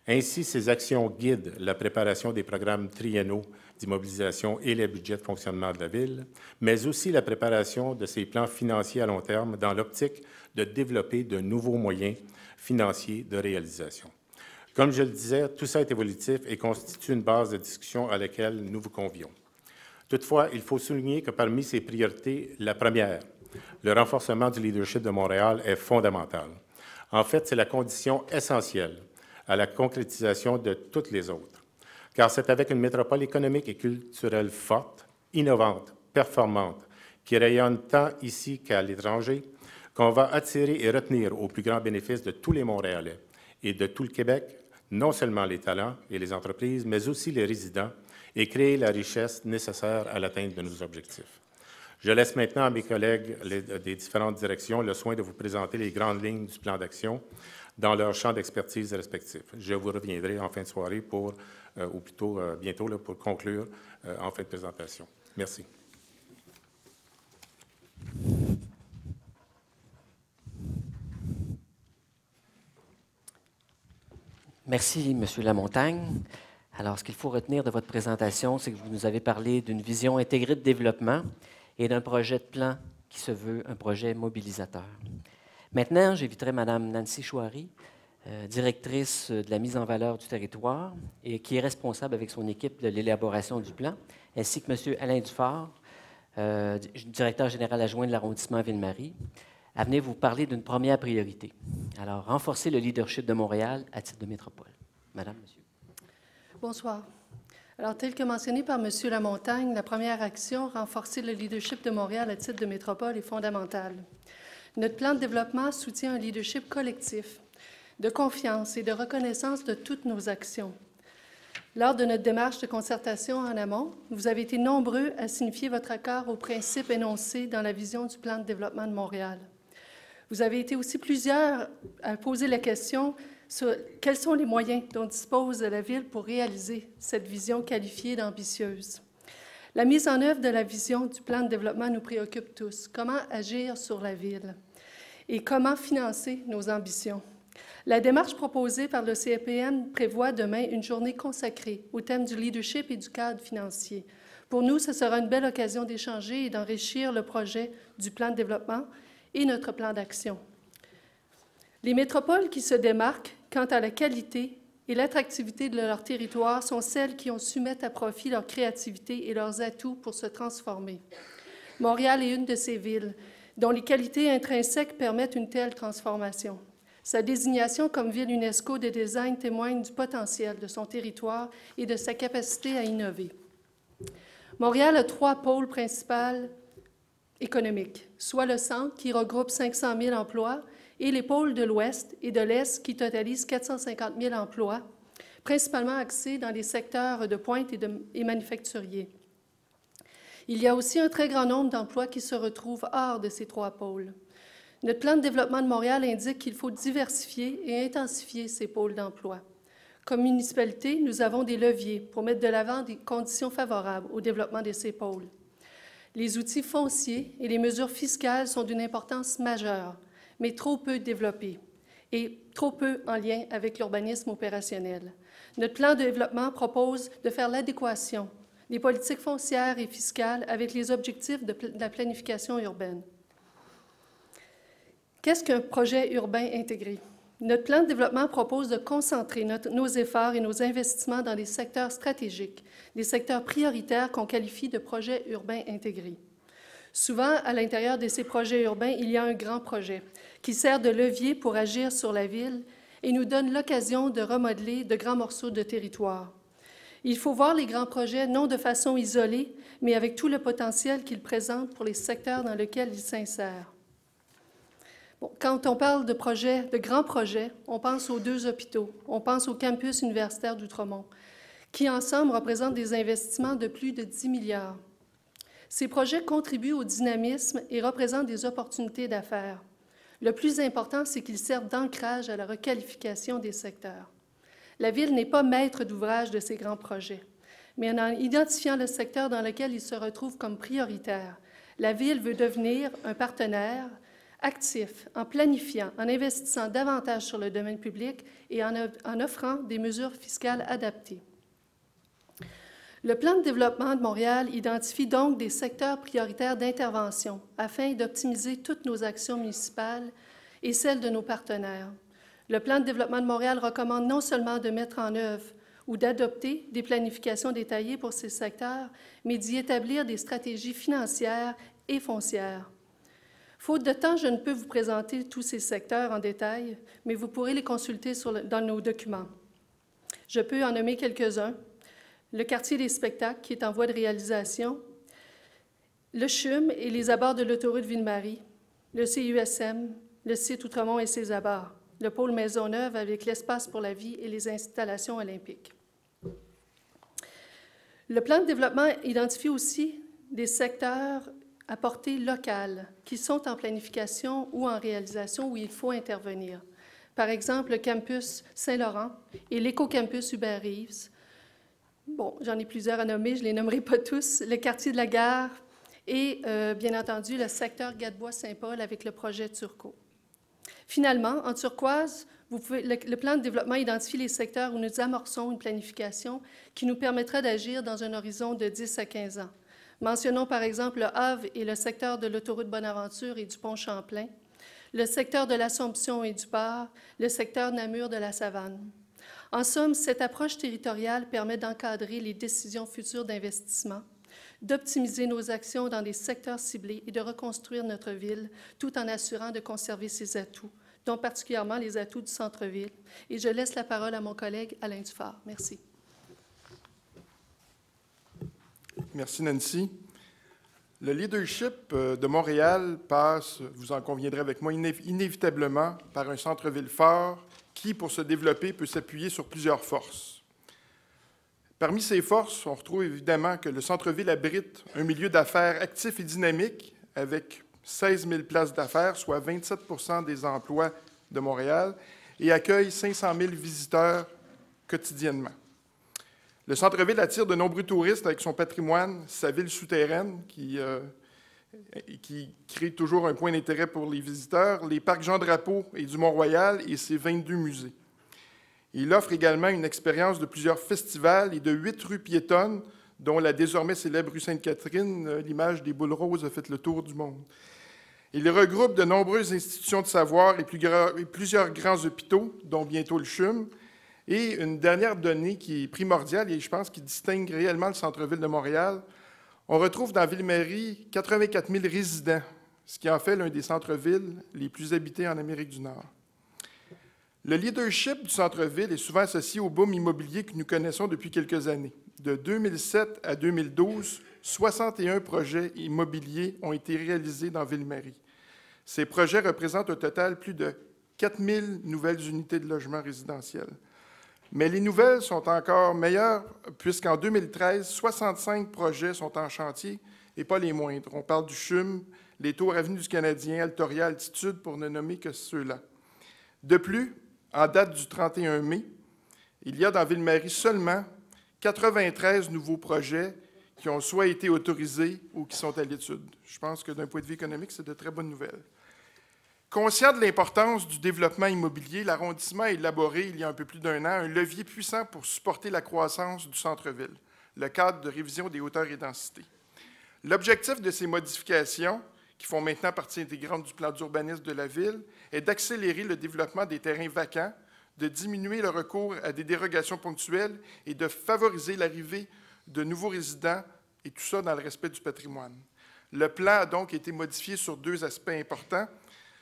Ainsi, ces actions guident la préparation des programmes triennaux d'immobilisation et les budgets de fonctionnement de la Ville, mais aussi la préparation de ses plans financiers à long terme dans l'optique de développer de nouveaux moyens financiers de réalisation. Comme je le disais, tout ça est évolutif et constitue une base de discussion à laquelle nous vous convions. Toutefois, il faut souligner que parmi ces priorités, la première, le renforcement du leadership de Montréal, est fondamentale. En fait, c'est la condition essentielle à la concrétisation de toutes les autres, car c'est avec une métropole économique et culturelle forte, innovante, performante, qui rayonne tant ici qu'à l'étranger, qu'on va attirer et retenir au plus grand bénéfice de tous les Montréalais et de tout le Québec, non seulement les talents et les entreprises, mais aussi les résidents, et créer la richesse nécessaire à l'atteinte de nos objectifs. Je laisse maintenant à mes collègues des différentes directions le soin de vous présenter les grandes lignes du plan d'action dans leur champ d'expertise respectif. Je vous reviendrai en fin de soirée pour, ou plutôt bientôt, là, pour conclure en fin de présentation. Merci.
Merci, M. Lamontagne. Alors, ce qu'il faut retenir de votre présentation, c'est que vous nous avez parlé d'une vision intégrée de développement et d'un projet de plan qui se veut un projet mobilisateur. Maintenant, j'inviterai Mme Nancy Chouari, directrice de la mise en valeur du territoire et qui est responsable avec son équipe de l'élaboration du plan, ainsi que M. Alain Dufort, directeur général adjoint de l'arrondissement Ville-Marie, à venir vous parler d'une première priorité. Alors, renforcer le leadership de Montréal à titre de métropole. Madame, Monsieur.
Bonsoir. Alors, tel que mentionné par M. Lamontagne, la première action, renforcer le leadership de Montréal à titre de métropole, est fondamentale. Notre plan de développement soutient un leadership collectif, de confiance et de reconnaissance de toutes nos actions. Lors de notre démarche de concertation en amont, vous avez été nombreux à signifier votre accord aux principes énoncés dans la vision du plan de développement de Montréal. Vous avez été aussi plusieurs à poser la question sur quels sont les moyens dont dispose la Ville pour réaliser cette vision qualifiée d'ambitieuse. La mise en œuvre de la vision du plan de développement nous préoccupe tous. Comment agir sur la ville et comment financer nos ambitions? La démarche proposée par le CEPN prévoit demain une journée consacrée au thème du leadership et du cadre financier. Pour nous, ce sera une belle occasion d'échanger et d'enrichir le projet du plan de développement et notre plan d'action. Les métropoles qui se démarquent quant à la qualité et l'attractivité de leur territoire sont celles qui ont su mettre à profit leur créativité et leurs atouts pour se transformer. Montréal est une de ces villes dont les qualités intrinsèques permettent une telle transformation. Sa désignation comme ville UNESCO de design témoigne du potentiel de son territoire et de sa capacité à innover. Montréal a 3 pôles principaux économiques, soit le centre qui regroupe 500 000 emplois et les pôles de l'Ouest et de l'Est qui totalisent 450 000 emplois, principalement axés dans les secteurs de pointe et manufacturiers. Il y a aussi un très grand nombre d'emplois qui se retrouvent hors de ces 3 pôles. Notre plan de développement de Montréal indique qu'il faut diversifier et intensifier ces pôles d'emploi. Comme municipalité, nous avons des leviers pour mettre de l'avant des conditions favorables au développement de ces pôles. Les outils fonciers et les mesures fiscales sont d'une importance majeure, mais trop peu développés et trop peu en lien avec l'urbanisme opérationnel. Notre plan de développement propose de faire l'adéquation des politiques foncières et fiscales avec les objectifs de la planification urbaine. Qu'est-ce qu'un projet urbain intégré? Notre plan de développement propose de concentrer nos efforts et nos investissements dans des secteurs stratégiques, des secteurs prioritaires qu'on qualifie de projets urbains intégrés. Souvent, à l'intérieur de ces projets urbains, il y a un grand projet qui sert de levier pour agir sur la ville et nous donne l'occasion de remodeler de grands morceaux de territoire. Il faut voir les grands projets non de façon isolée, mais avec tout le potentiel qu'ils présentent pour les secteurs dans lesquels ils s'insèrent. Bon, quand on parle de projets, de grands projets, on pense aux 2 hôpitaux, on pense au campus universitaire d'Outremont, qui ensemble représentent des investissements de plus de 10 milliards. Ces projets contribuent au dynamisme et représentent des opportunités d'affaires. Le plus important, c'est qu'ils servent d'ancrage à la requalification des secteurs. La Ville n'est pas maître d'ouvrage de ces grands projets, mais en identifiant le secteur dans lequel ils se retrouvent comme prioritaire, la Ville veut devenir un partenaire actif en planifiant, en investissant davantage sur le domaine public et en offrant des mesures fiscales adaptées. Le plan de développement de Montréal identifie donc des secteurs prioritaires d'intervention afin d'optimiser toutes nos actions municipales et celles de nos partenaires. Le plan de développement de Montréal recommande non seulement de mettre en œuvre ou d'adopter des planifications détaillées pour ces secteurs, mais d'y établir des stratégies financières et foncières. Faute de temps, je ne peux vous présenter tous ces secteurs en détail, mais vous pourrez les consulter dans nos documents. Je peux en nommer quelques-uns. Le quartier des spectacles, qui est en voie de réalisation, le CHUM et les abords de l'autoroute Ville-Marie, le CUSM, le site Outremont et ses abords, le pôle Maisonneuve avec l'espace pour la vie et les installations olympiques. Le plan de développement identifie aussi des secteurs à portée locale qui sont en planification ou en réalisation où il faut intervenir. Par exemple, le campus Saint-Laurent et l'éco-campus Hubert-Reeves. Bon, j'en ai plusieurs à nommer, je ne les nommerai pas tous. Le quartier de la gare et, bien entendu, le secteur Gadebois-Saint-Paul avec le projet Turcot. Finalement, en turquoise, le plan de développement identifie les secteurs où nous amorçons une planification qui nous permettra d'agir dans un horizon de 10 à 15 ans. Mentionnons par exemple le Havre et le secteur de l'autoroute Bonaventure et du pont Champlain, le secteur de l'Assomption et du Port, le secteur Namur de la Savane. En somme, cette approche territoriale permet d'encadrer les décisions futures d'investissement, d'optimiser nos actions dans des secteurs ciblés et de reconstruire notre ville, tout en assurant de conserver ses atouts, dont particulièrement les atouts du centre-ville. Et je laisse la parole à mon collègue Alain Dufort. Merci.
Merci, Nancy. Le leadership de Montréal passe, vous en conviendrez avec moi, inévitablement par un centre-ville fort qui, pour se développer, peut s'appuyer sur plusieurs forces. Parmi ces forces, on retrouve évidemment que le centre-ville abrite un milieu d'affaires actif et dynamique avec 16 000 places d'affaires, soit 27 % des emplois de Montréal, et accueille 500 000 visiteurs quotidiennement. Le centre-ville attire de nombreux touristes avec son patrimoine, sa ville souterraine qui crée toujours un point d'intérêt pour les visiteurs, les parcs Jean-Drapeau et du Mont-Royal et ses 22 musées. Il offre également une expérience de plusieurs festivals et de 8 rues piétonnes, dont la désormais célèbre rue Sainte-Catherine, l'image des boules roses a fait le tour du monde. Il regroupe de nombreuses institutions de savoir et plusieurs grands hôpitaux, dont bientôt le CHUM, et une dernière donnée qui est primordiale et je pense qui distingue réellement le centre-ville de Montréal. On retrouve dans Ville-Marie 84 000 résidents, ce qui en fait l'un des centres-villes les plus habités en Amérique du Nord. Le leadership du centre-ville est souvent associé au boom immobilier que nous connaissons depuis quelques années. De 2007 à 2012, 61 projets immobiliers ont été réalisés dans Ville-Marie. Ces projets représentent au total plus de 4 000 nouvelles unités de logement résidentiel. Mais les nouvelles sont encore meilleures puisqu'en 2013, 65 projets sont en chantier et pas les moindres. On parle du CHUM, les tours Avenue du Canadien, Altoria, Altitude, pour ne nommer que ceux-là. De plus, en date du 31 mai, il y a dans Ville-Marie seulement 93 nouveaux projets qui ont soit été autorisés ou qui sont à l'étude. Je pense que d'un point de vue économique, c'est de très bonnes nouvelles. Conscient de l'importance du développement immobilier, l'arrondissement a élaboré, il y a un peu plus d'1 an, un levier puissant pour supporter la croissance du centre-ville, le cadre de révision des hauteurs et densités. L'objectif de ces modifications, qui font maintenant partie intégrante du plan d'urbanisme de la Ville, est d'accélérer le développement des terrains vacants, de diminuer le recours à des dérogations ponctuelles et de favoriser l'arrivée de nouveaux résidents, et tout ça dans le respect du patrimoine. Le plan a donc été modifié sur 2 aspects importants,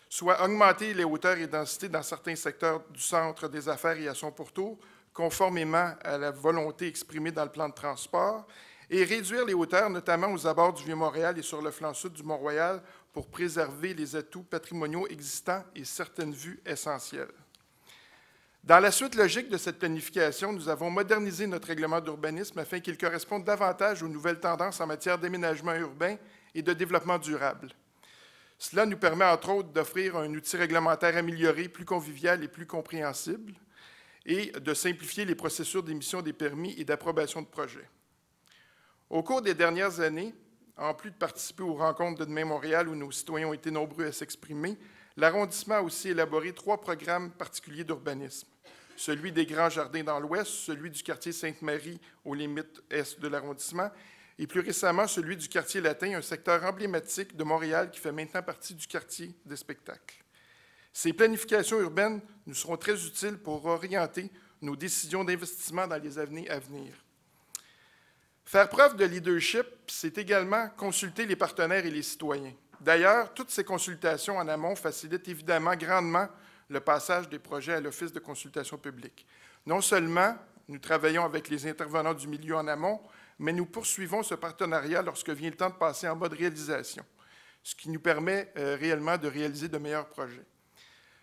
soit augmenter les hauteurs et densités dans certains secteurs du centre des affaires et à son pourtour, conformément à la volonté exprimée dans le plan de transport, et réduire les hauteurs, notamment aux abords du Vieux-Montréal et sur le flanc sud du Mont-Royal, pour préserver les atouts patrimoniaux existants et certaines vues essentielles. Dans la suite logique de cette planification, nous avons modernisé notre règlement d'urbanisme afin qu'il corresponde davantage aux nouvelles tendances en matière d'aménagement urbain et de développement durable. Cela nous permet, entre autres, d'offrir un outil réglementaire amélioré, plus convivial et plus compréhensible, et de simplifier les procédures d'émission des permis et d'approbation de projets. Au cours des dernières années, en plus de participer aux rencontres de Demain Montréal où nos citoyens ont été nombreux à s'exprimer, l'arrondissement a aussi élaboré 3 programmes particuliers d'urbanisme. Celui des Grands Jardins dans l'Ouest, celui du quartier Sainte-Marie aux limites est de l'arrondissement, et plus récemment celui du quartier latin, un secteur emblématique de Montréal qui fait maintenant partie du quartier des spectacles. Ces planifications urbaines nous seront très utiles pour orienter nos décisions d'investissement dans les années à venir. Faire preuve de leadership, c'est également consulter les partenaires et les citoyens. D'ailleurs, toutes ces consultations en amont facilitent évidemment grandement le passage des projets à l'Office de consultation publique. Non seulement nous travaillons avec les intervenants du milieu en amont, mais nous poursuivons ce partenariat lorsque vient le temps de passer en mode réalisation, ce qui nous permet réellement de réaliser de meilleurs projets.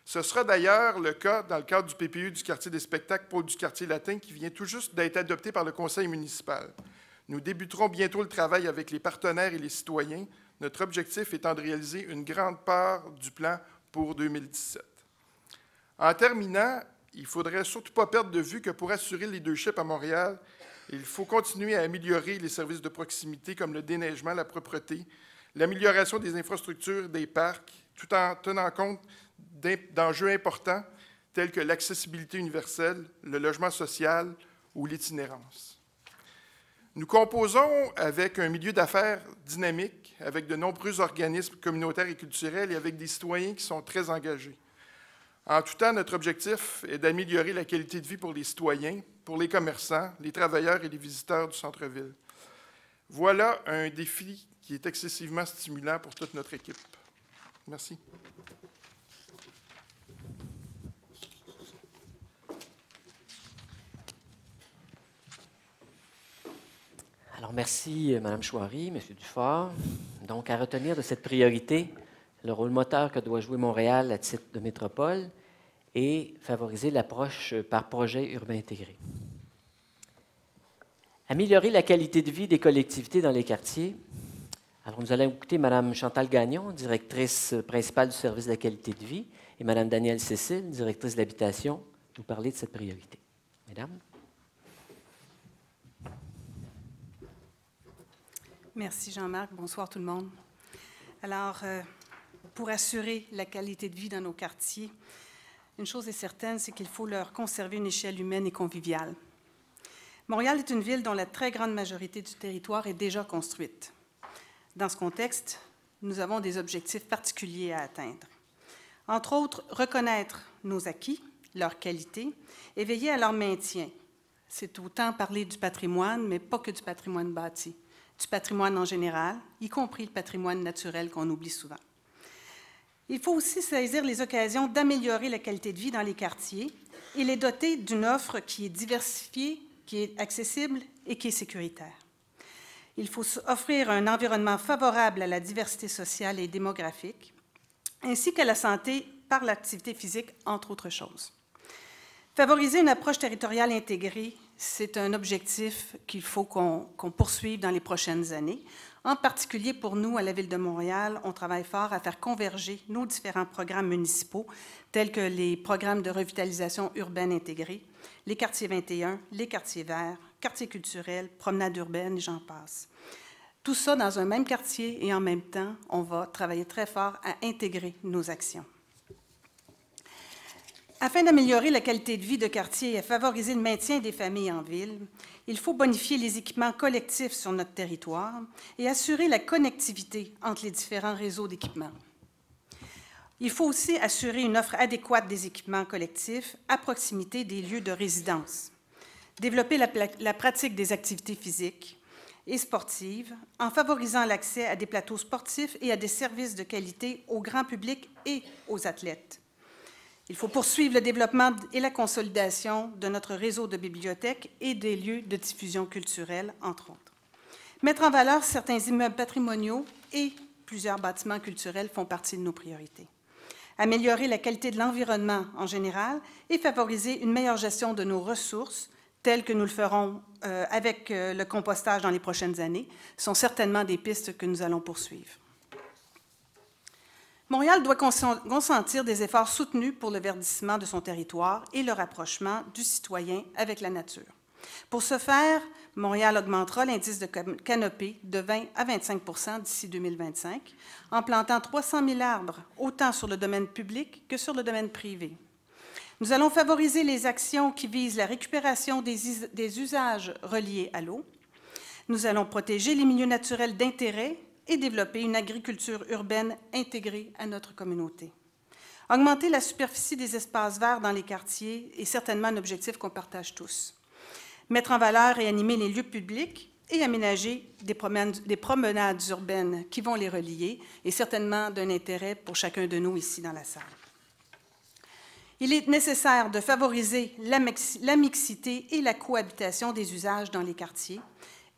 Ce sera d'ailleurs le cas dans le cadre du PPU du quartier des spectacles, pôle du quartier latin, qui vient tout juste d'être adopté par le conseil municipal. Nous débuterons bientôt le travail avec les partenaires et les citoyens, notre objectif étant de réaliser une grande part du plan pour 2017. En terminant, il ne faudrait surtout pas perdre de vue que pour assurer le leadership à Montréal, il faut continuer à améliorer les services de proximité comme le déneigement, la propreté, l'amélioration des infrastructures des parcs, tout en tenant compte d'enjeux importants tels que l'accessibilité universelle, le logement social ou l'itinérance. Nous composons avec un milieu d'affaires dynamique, avec de nombreux organismes communautaires et culturels et avec des citoyens qui sont très engagés. En tout temps, notre objectif est d'améliorer la qualité de vie pour les citoyens, pour les commerçants, les travailleurs et les visiteurs du centre-ville. Voilà un défi qui est excessivement stimulant pour toute notre équipe. Merci.
Alors, merci, Mme Chouary, M. Dufort. Donc, à retenir de cette priorité, le rôle moteur que doit jouer Montréal à titre de métropole et favoriser l'approche par projet urbain intégré. Améliorer la qualité de vie des collectivités dans les quartiers. Alors, nous allons écouter Mme Chantal Gagnon, directrice principale du service de la qualité de vie, et Mme Danielle Cécile, directrice de l'habitation, nous parler de cette priorité. Mesdames.
Merci Jean-Marc. Bonsoir tout le monde. Alors, pour assurer la qualité de vie dans nos quartiers, une chose est certaine, c'est qu'il faut leur conserver une échelle humaine et conviviale. Montréal est une ville dont la très grande majorité du territoire est déjà construite. Dans ce contexte, nous avons des objectifs particuliers à atteindre. Entre autres, reconnaître nos acquis, leur qualité, et veiller à leur maintien. C'est autant parler du patrimoine, mais pas que du patrimoine bâti, du patrimoine en général, y compris le patrimoine naturel qu'on oublie souvent. Il faut aussi saisir les occasions d'améliorer la qualité de vie dans les quartiers et les doter d'une offre qui est diversifiée, qui est accessible et qui est sécuritaire. Il faut offrir un environnement favorable à la diversité sociale et démographique, ainsi qu'à la santé par l'activité physique, entre autres choses. Favoriser une approche territoriale intégrée, c'est un objectif qu'il faut qu'on poursuive dans les prochaines années. En particulier pour nous, à la Ville de Montréal, on travaille fort à faire converger nos différents programmes municipaux, tels que les programmes de revitalisation urbaine intégrée, les quartiers 21, les quartiers verts, quartiers culturels, promenades urbaines, et j'en passe. Tout ça dans un même quartier et en même temps, on va travailler très fort à intégrer nos actions. Afin d'améliorer la qualité de vie de quartier et à favoriser le maintien des familles en ville, il faut bonifier les équipements collectifs sur notre territoire et assurer la connectivité entre les différents réseaux d'équipements. Il faut aussi assurer une offre adéquate des équipements collectifs à proximité des lieux de résidence, développer la pratique des activités physiques et sportives en favorisant l'accès à des plateaux sportifs et à des services de qualité au grand public et aux athlètes. Il faut poursuivre le développement et la consolidation de notre réseau de bibliothèques et des lieux de diffusion culturelle, entre autres. Mettre en valeur certains immeubles patrimoniaux et plusieurs bâtiments culturels font partie de nos priorités. Améliorer la qualité de l'environnement en général et favoriser une meilleure gestion de nos ressources, telles que nous le ferons avec le compostage dans les prochaines années, sont certainement des pistes que nous allons poursuivre. Montréal doit consentir des efforts soutenus pour le verdissement de son territoire et le rapprochement du citoyen avec la nature. Pour ce faire, Montréal augmentera l'indice de canopée de 20 à 25 d'ici 2025, en plantant 300 000 arbres, autant sur le domaine public que sur le domaine privé. Nous allons favoriser les actions qui visent la récupération des usages reliés à l'eau. Nous allons protéger les milieux naturels d'intérêt et développer une agriculture urbaine intégrée à notre communauté. Augmenter la superficie des espaces verts dans les quartiers est certainement un objectif qu'on partage tous. Mettre en valeur et animer les lieux publics et aménager des promenades urbaines qui vont les relier est certainement d'un intérêt pour chacun de nous ici dans la salle. Il est nécessaire de favoriser la mixité et la cohabitation des usages dans les quartiers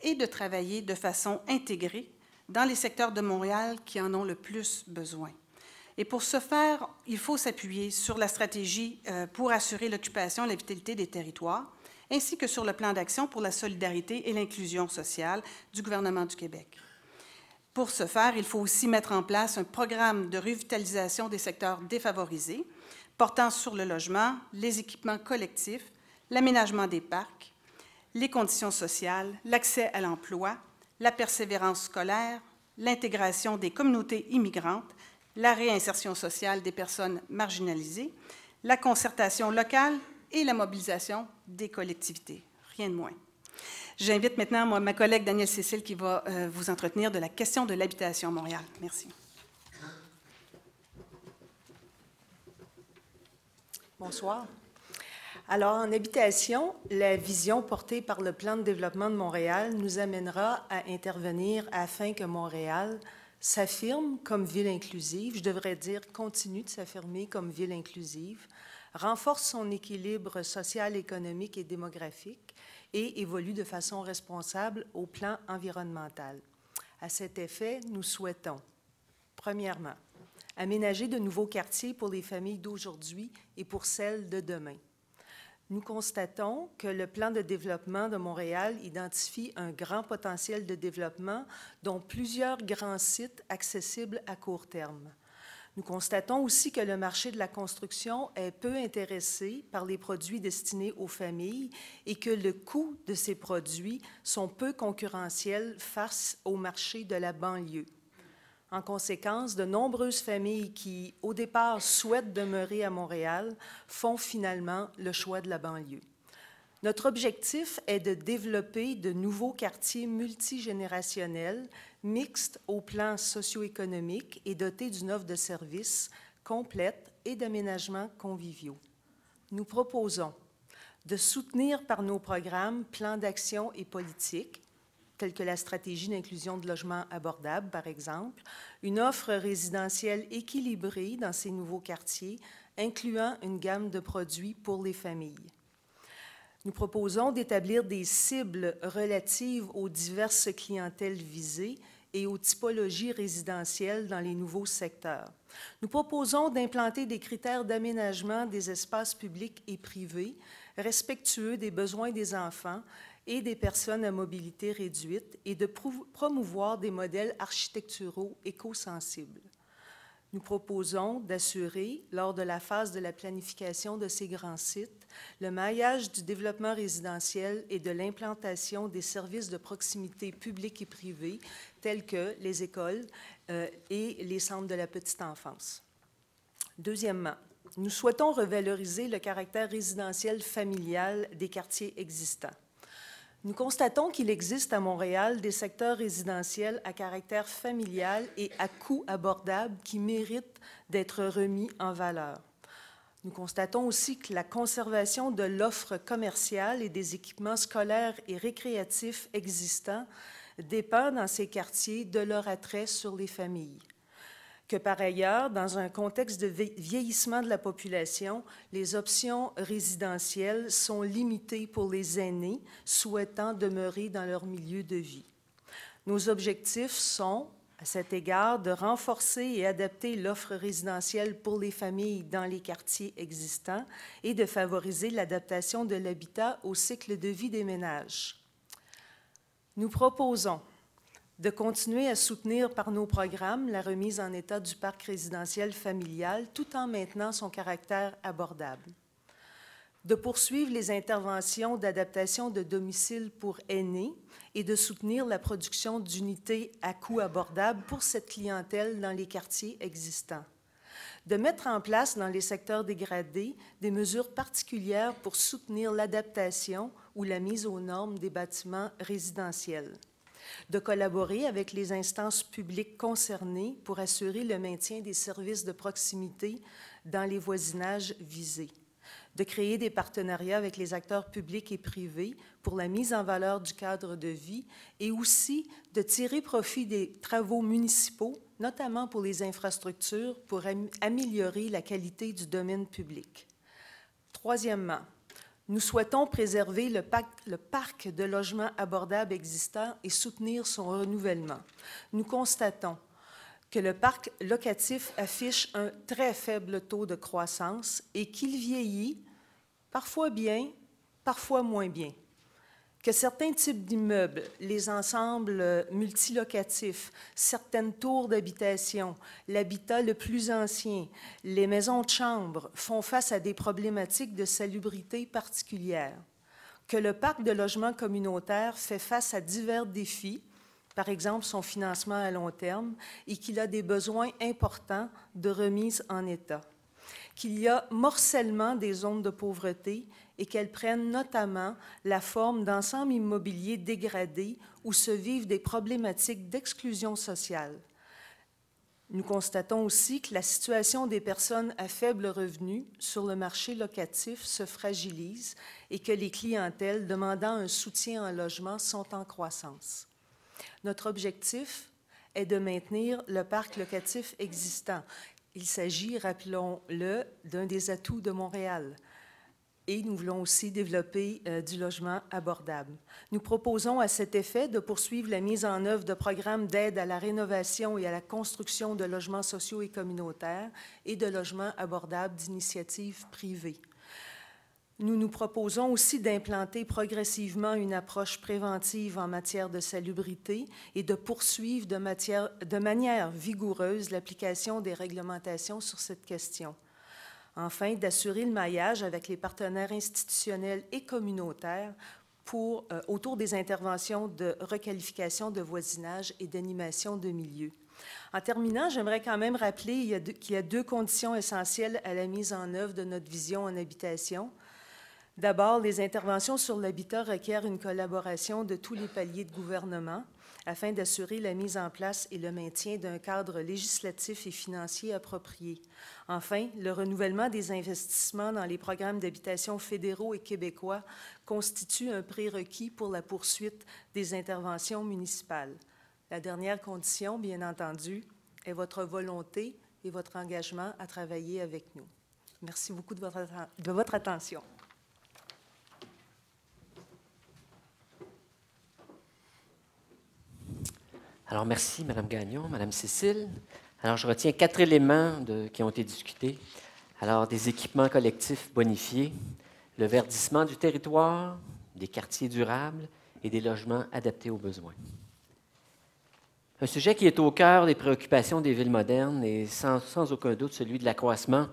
et de travailler de façon intégrée dans les secteurs de Montréal qui en ont le plus besoin. Et pour ce faire, il faut s'appuyer sur la stratégie pour assurer l'occupation et la vitalité des territoires, ainsi que sur le plan d'action pour la solidarité et l'inclusion sociale du gouvernement du Québec. Pour ce faire, il faut aussi mettre en place un programme de revitalisation des secteurs défavorisés, portant sur le logement, les équipements collectifs, l'aménagement des parcs, les conditions sociales, l'accès à l'emploi, la persévérance scolaire, l'intégration des communautés immigrantes, la réinsertion sociale des personnes marginalisées, la concertation locale et la mobilisation des collectivités. Rien de moins. J'invite maintenant ma collègue Danielle Cécile qui va vous entretenir de la question de l'habitation à Montréal. Merci.
Bonsoir. Alors, en habitation, la vision portée par le plan de développement de Montréal nous amènera à intervenir afin que Montréal s'affirme comme ville inclusive, je devrais dire continue de s'affirmer comme ville inclusive, renforce son équilibre social, économique et démographique et évolue de façon responsable au plan environnemental. À cet effet, nous souhaitons, premièrement, aménager de nouveaux quartiers pour les familles d'aujourd'hui et pour celles de demain. Nous constatons que le plan de développement de Montréal identifie un grand potentiel de développement, dont plusieurs grands sites accessibles à court terme. Nous constatons aussi que le marché de la construction est peu intéressé par les produits destinés aux familles et que le coût de ces produits sont peu concurrentiels face au marché de la banlieue. En conséquence, de nombreuses familles qui, au départ, souhaitent demeurer à Montréal font finalement le choix de la banlieue. Notre objectif est de développer de nouveaux quartiers multigénérationnels, mixtes au plan socio-économique et dotés d'une offre de services complète et d'aménagements conviviaux. Nous proposons de soutenir par nos programmes, plans d'action et politiques, tels que la stratégie d'inclusion de logements abordables, par exemple, une offre résidentielle équilibrée dans ces nouveaux quartiers, incluant une gamme de produits pour les familles. Nous proposons d'établir des cibles relatives aux diverses clientèles visées et aux typologies résidentielles dans les nouveaux secteurs. Nous proposons d'implanter des critères d'aménagement des espaces publics et privés respectueux des besoins des enfants et des personnes à mobilité réduite et de promouvoir des modèles architecturaux éco-sensibles. Nous proposons d'assurer, lors de la phase de la planification de ces grands sites, le maillage du développement résidentiel et de l'implantation des services de proximité publics et privés, tels que les écoles et les centres de la petite enfance. Deuxièmement, nous souhaitons revaloriser le caractère résidentiel familial des quartiers existants. Nous constatons qu'il existe à Montréal des secteurs résidentiels à caractère familial et à coût abordable qui méritent d'être remis en valeur. Nous constatons aussi que la conservation de l'offre commerciale et des équipements scolaires et récréatifs existants dépend dans ces quartiers de leur attrait sur les familles. Que par ailleurs, dans un contexte de vieillissement de la population, les options résidentielles sont limitées pour les aînés souhaitant demeurer dans leur milieu de vie. Nos objectifs sont, à cet égard, de renforcer et adapter l'offre résidentielle pour les familles dans les quartiers existants et de favoriser l'adaptation de l'habitat au cycle de vie des ménages. Nous proposons de continuer à soutenir par nos programmes la remise en état du parc résidentiel familial tout en maintenant son caractère abordable. De poursuivre les interventions d'adaptation de domicile pour aînés et de soutenir la production d'unités à coût abordable pour cette clientèle dans les quartiers existants. De mettre en place dans les secteurs dégradés des mesures particulières pour soutenir l'adaptation ou la mise aux normes des bâtiments résidentiels. De collaborer avec les instances publiques concernées pour assurer le maintien des services de proximité dans les voisinages visés. De créer des partenariats avec les acteurs publics et privés pour la mise en valeur du cadre de vie et aussi de tirer profit des travaux municipaux, notamment pour les infrastructures, pour améliorer la qualité du domaine public. Troisièmement, nous souhaitons préserver le parc de logements abordables existant et soutenir son renouvellement. Nous constatons que le parc locatif affiche un très faible taux de croissance et qu'il vieillit parfois bien, parfois moins bien. Que certains types d'immeubles, les ensembles multilocatifs, certaines tours d'habitation, l'habitat le plus ancien, les maisons de chambre font face à des problématiques de salubrité particulières. Que le parc de logements communautaires fait face à divers défis, par exemple son financement à long terme, et qu'il a des besoins importants de remise en état. Qu'il y a morcellement des zones de pauvreté et qu'elles prennent notamment la forme d'ensembles immobiliers dégradés où se vivent des problématiques d'exclusion sociale. Nous constatons aussi que la situation des personnes à faible revenu sur le marché locatif se fragilise et que les clientèles demandant un soutien en logement sont en croissance. Notre objectif est de maintenir le parc locatif existant. Il s'agit, rappelons-le, d'un des atouts de Montréal. Et nous voulons aussi développer du logement abordable. Nous proposons à cet effet de poursuivre la mise en œuvre de programmes d'aide à la rénovation et à la construction de logements sociaux et communautaires et de logements abordables d'initiatives privées. Nous nous proposons aussi d'implanter progressivement une approche préventive en matière de salubrité et de poursuivre de manière vigoureuse l'application des réglementations sur cette question. Enfin, d'assurer le maillage avec les partenaires institutionnels et communautaires autour des interventions de requalification de voisinage et d'animation de milieu. En terminant, j'aimerais quand même rappeler qu'il y a deux conditions essentielles à la mise en œuvre de notre vision en habitation. D'abord, les interventions sur l'habitat requièrent une collaboration de tous les paliers de gouvernement afin d'assurer la mise en place et le maintien d'un cadre législatif et financier approprié. Enfin, le renouvellement des investissements dans les programmes d'habitation fédéraux et québécois constitue un prérequis pour la poursuite des interventions municipales. La dernière condition, bien entendu, est votre volonté et votre engagement à travailler avec nous. Merci beaucoup de votre attention.
Alors, merci, Mme Gagnon, Mme Cécile. Alors, je retiens 4 éléments qui ont été discutés. Alors, des équipements collectifs bonifiés, le verdissement du territoire, des quartiers durables et des logements adaptés aux besoins. Un sujet qui est au cœur des préoccupations des villes modernes et sans aucun doute celui de l'accroissement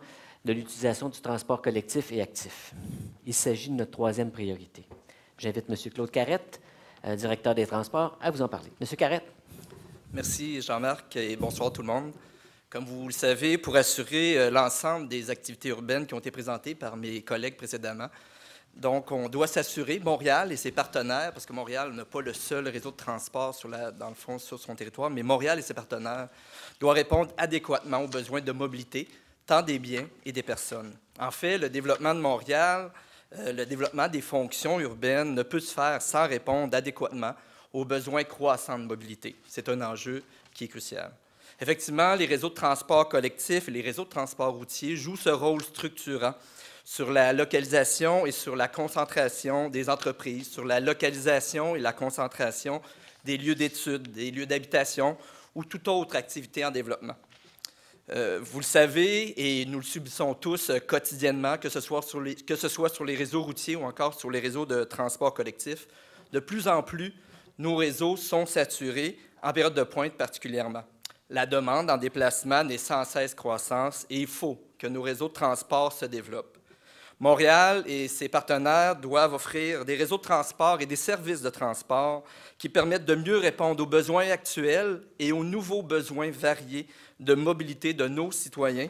de l'utilisation du transport collectif et actif. Il s'agit de notre 3e priorité. J'invite M. Claude Carrette, directeur des transports, à vous en parler. M. Carrette.
Merci, Jean-Marc, et bonsoir tout le monde. Comme vous le savez, pour assurer l'ensemble des activités urbaines qui ont été présentées par mes collègues précédemment, donc on doit s'assurer, Montréal et ses partenaires, parce que Montréal n'a pas le seul réseau de transport dans le fond sur son territoire, mais Montréal et ses partenaires doivent répondre adéquatement aux besoins de mobilité, tant des biens et des personnes. En fait, le développement de Montréal, le développement des fonctions urbaines ne peut se faire sans répondre adéquatement aux besoins croissants de mobilité. C'est un enjeu qui est crucial. Effectivement, les réseaux de transport collectif et les réseaux de transport routier jouent ce rôle structurant sur la localisation et sur la concentration des entreprises, sur la localisation et la concentration des lieux d'études, des lieux d'habitation ou toute autre activité en développement. Vous le savez, et nous le subissons tous quotidiennement, que ce soit sur les réseaux routiers ou encore sur les réseaux de transport collectif, de plus en plus, nos réseaux sont saturés, en période de pointe particulièrement. La demande en déplacement n'est sans cesse croissance et il faut que nos réseaux de transport se développent. Montréal et ses partenaires doivent offrir des réseaux de transport et des services de transport qui permettent de mieux répondre aux besoins actuels et aux nouveaux besoins variés de mobilité de nos citoyens,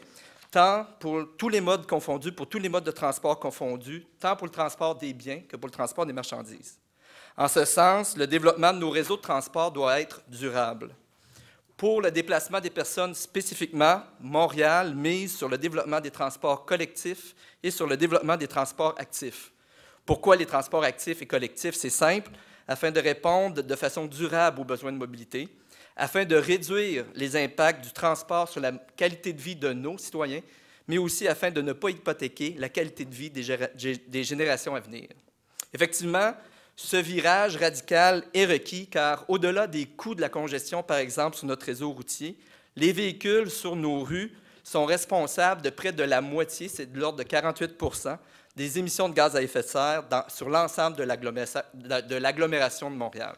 tant pour tous les modes confondus, pour tous les modes de transport confondus, tant pour le transport des biens que pour le transport des marchandises. En ce sens, le développement de nos réseaux de transport doit être durable. Pour le déplacement des personnes spécifiquement, Montréal mise sur le développement des transports collectifs et sur le développement des transports actifs. Pourquoi les transports actifs et collectifs? C'est simple, afin de répondre de façon durable aux besoins de mobilité, afin de réduire les impacts du transport sur la qualité de vie de nos citoyens, mais aussi afin de ne pas hypothéquer la qualité de vie des générations à venir. Effectivement, ce virage radical est requis car, au-delà des coûts de la congestion, par exemple, sur notre réseau routier, les véhicules sur nos rues sont responsables de près de la moitié, c'est de l'ordre de 48 % des émissions de gaz à effet de serre sur l'ensemble de l'agglomération de Montréal.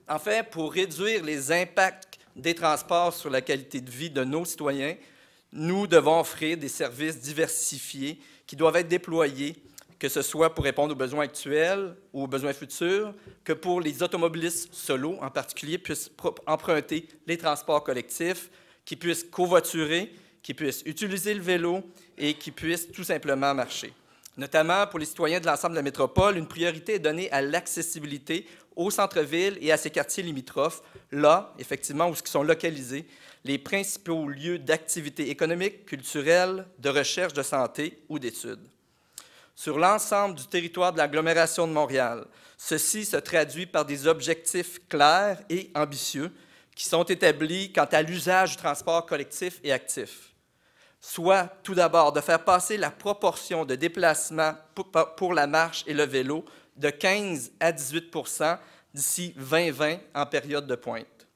En fait, pour réduire les impacts des transports sur la qualité de vie de nos citoyens, nous devons offrir des services diversifiés qui doivent être déployés, que ce soit pour répondre aux besoins actuels ou aux besoins futurs, que pour les automobilistes solos, en particulier, puissent emprunter les transports collectifs, qui puissent covoiturer, qui puissent utiliser le vélo et qui puissent tout simplement marcher. Notamment pour les citoyens de l'ensemble de la métropole, une priorité est donnée à l'accessibilité au centre-ville et à ses quartiers limitrophes, là, effectivement, où sont localisés les principaux lieux d'activité économique, culturelle, de recherche, de santé ou d'études. Sur l'ensemble du territoire de l'agglomération de Montréal, ceci se traduit par des objectifs clairs et ambitieux qui sont établis quant à l'usage du transport collectif et actif. Soit, tout d'abord, de faire passer la proportion de déplacements pour la marche et le vélo de 15 à 18 % d'ici 2020 en période de pointe.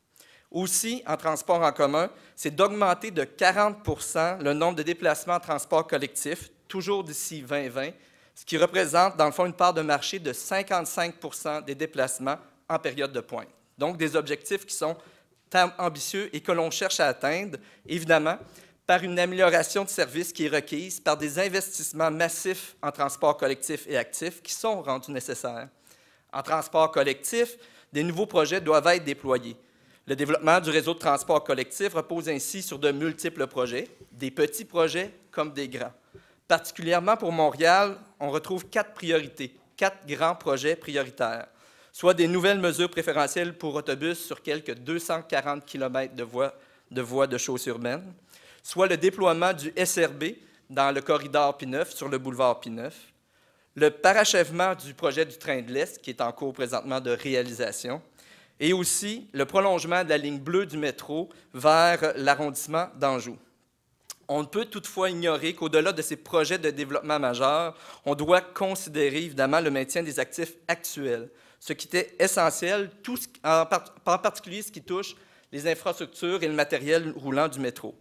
Aussi, en transport en commun, c'est d'augmenter de 40 % le nombre de déplacements en transport collectif, toujours d'ici 2020, ce qui représente, dans le fond, une part de marché de 55 % des déplacements en période de pointe. Donc, des objectifs qui sont ambitieux et que l'on cherche à atteindre, évidemment, par une amélioration de service qui est requise, par des investissements massifs en transport collectif et actif qui sont rendus nécessaires. En transport collectif, des nouveaux projets doivent être déployés. Le développement du réseau de transport collectif repose ainsi sur de multiples projets, des petits projets comme des grands. Particulièrement pour Montréal, on retrouve 4 priorités, 4 grands projets prioritaires, soit des nouvelles mesures préférentielles pour autobus sur quelques 240 km de voies de chaussée urbaine, soit le déploiement du SRB dans le corridor P9 sur le boulevard P9, le parachèvement du projet du train de l'Est, qui est en cours présentement de réalisation, et aussi le prolongement de la ligne bleue du métro vers l'arrondissement d'Anjou. On ne peut toutefois ignorer qu'au-delà de ces projets de développement majeurs, on doit considérer évidemment le maintien des actifs actuels, ce qui était essentiel, en particulier ce qui touche les infrastructures et le matériel roulant du métro.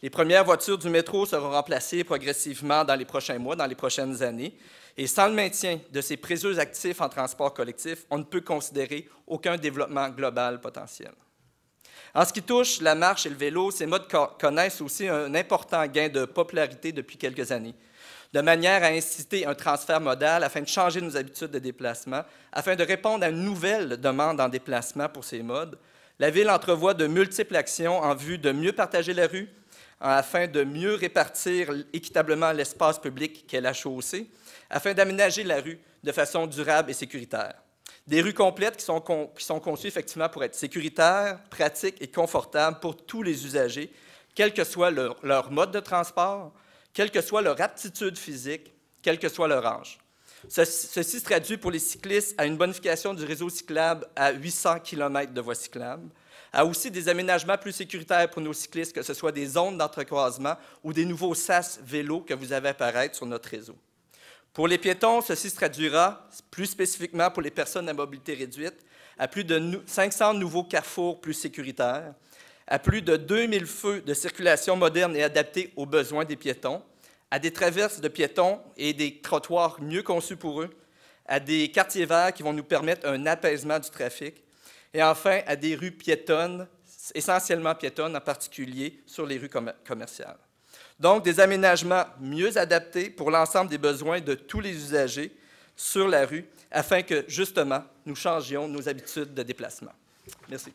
Les premières voitures du métro seront remplacées progressivement dans les prochains mois, dans les prochaines années. Et sans le maintien de ces précieux actifs en transport collectif, on ne peut considérer aucun développement global potentiel. En ce qui touche la marche et le vélo, ces modes connaissent aussi un important gain de popularité depuis quelques années, de manière à inciter un transfert modal afin de changer nos habitudes de déplacement, afin de répondre à une nouvelle demande en déplacement pour ces modes. La Ville entrevoit de multiples actions en vue de mieux partager la rue, afin de mieux répartir équitablement l'espace public qu'est la chaussée, afin d'aménager la rue de façon durable et sécuritaire. Des rues complètes qui sont conçues effectivement pour être sécuritaires, pratiques et confortables pour tous les usagers, quel que soit leur mode de transport, quelle que soit leur aptitude physique, quel que soit leur âge. Ceci se traduit pour les cyclistes à une bonification du réseau cyclable à 800 km de voies cyclables, à aussi des aménagements plus sécuritaires pour nos cyclistes, que ce soit des zones d'entrecroisement ou des nouveaux sas vélos que vous avez apparaître sur notre réseau. Pour les piétons, ceci se traduira, plus spécifiquement pour les personnes à mobilité réduite, à plus de 500 nouveaux carrefours plus sécuritaires, à plus de 2000 feux de circulation modernes et adaptés aux besoins des piétons, à des traverses de piétons et des trottoirs mieux conçus pour eux, à des quartiers verts qui vont nous permettre un apaisement du trafic, et enfin à des rues piétonnes, essentiellement piétonnes, en particulier sur les rues commerciales. Donc, des aménagements mieux adaptés pour l'ensemble des besoins de tous les usagers sur la rue, afin que, justement, nous changions nos habitudes de déplacement. Merci.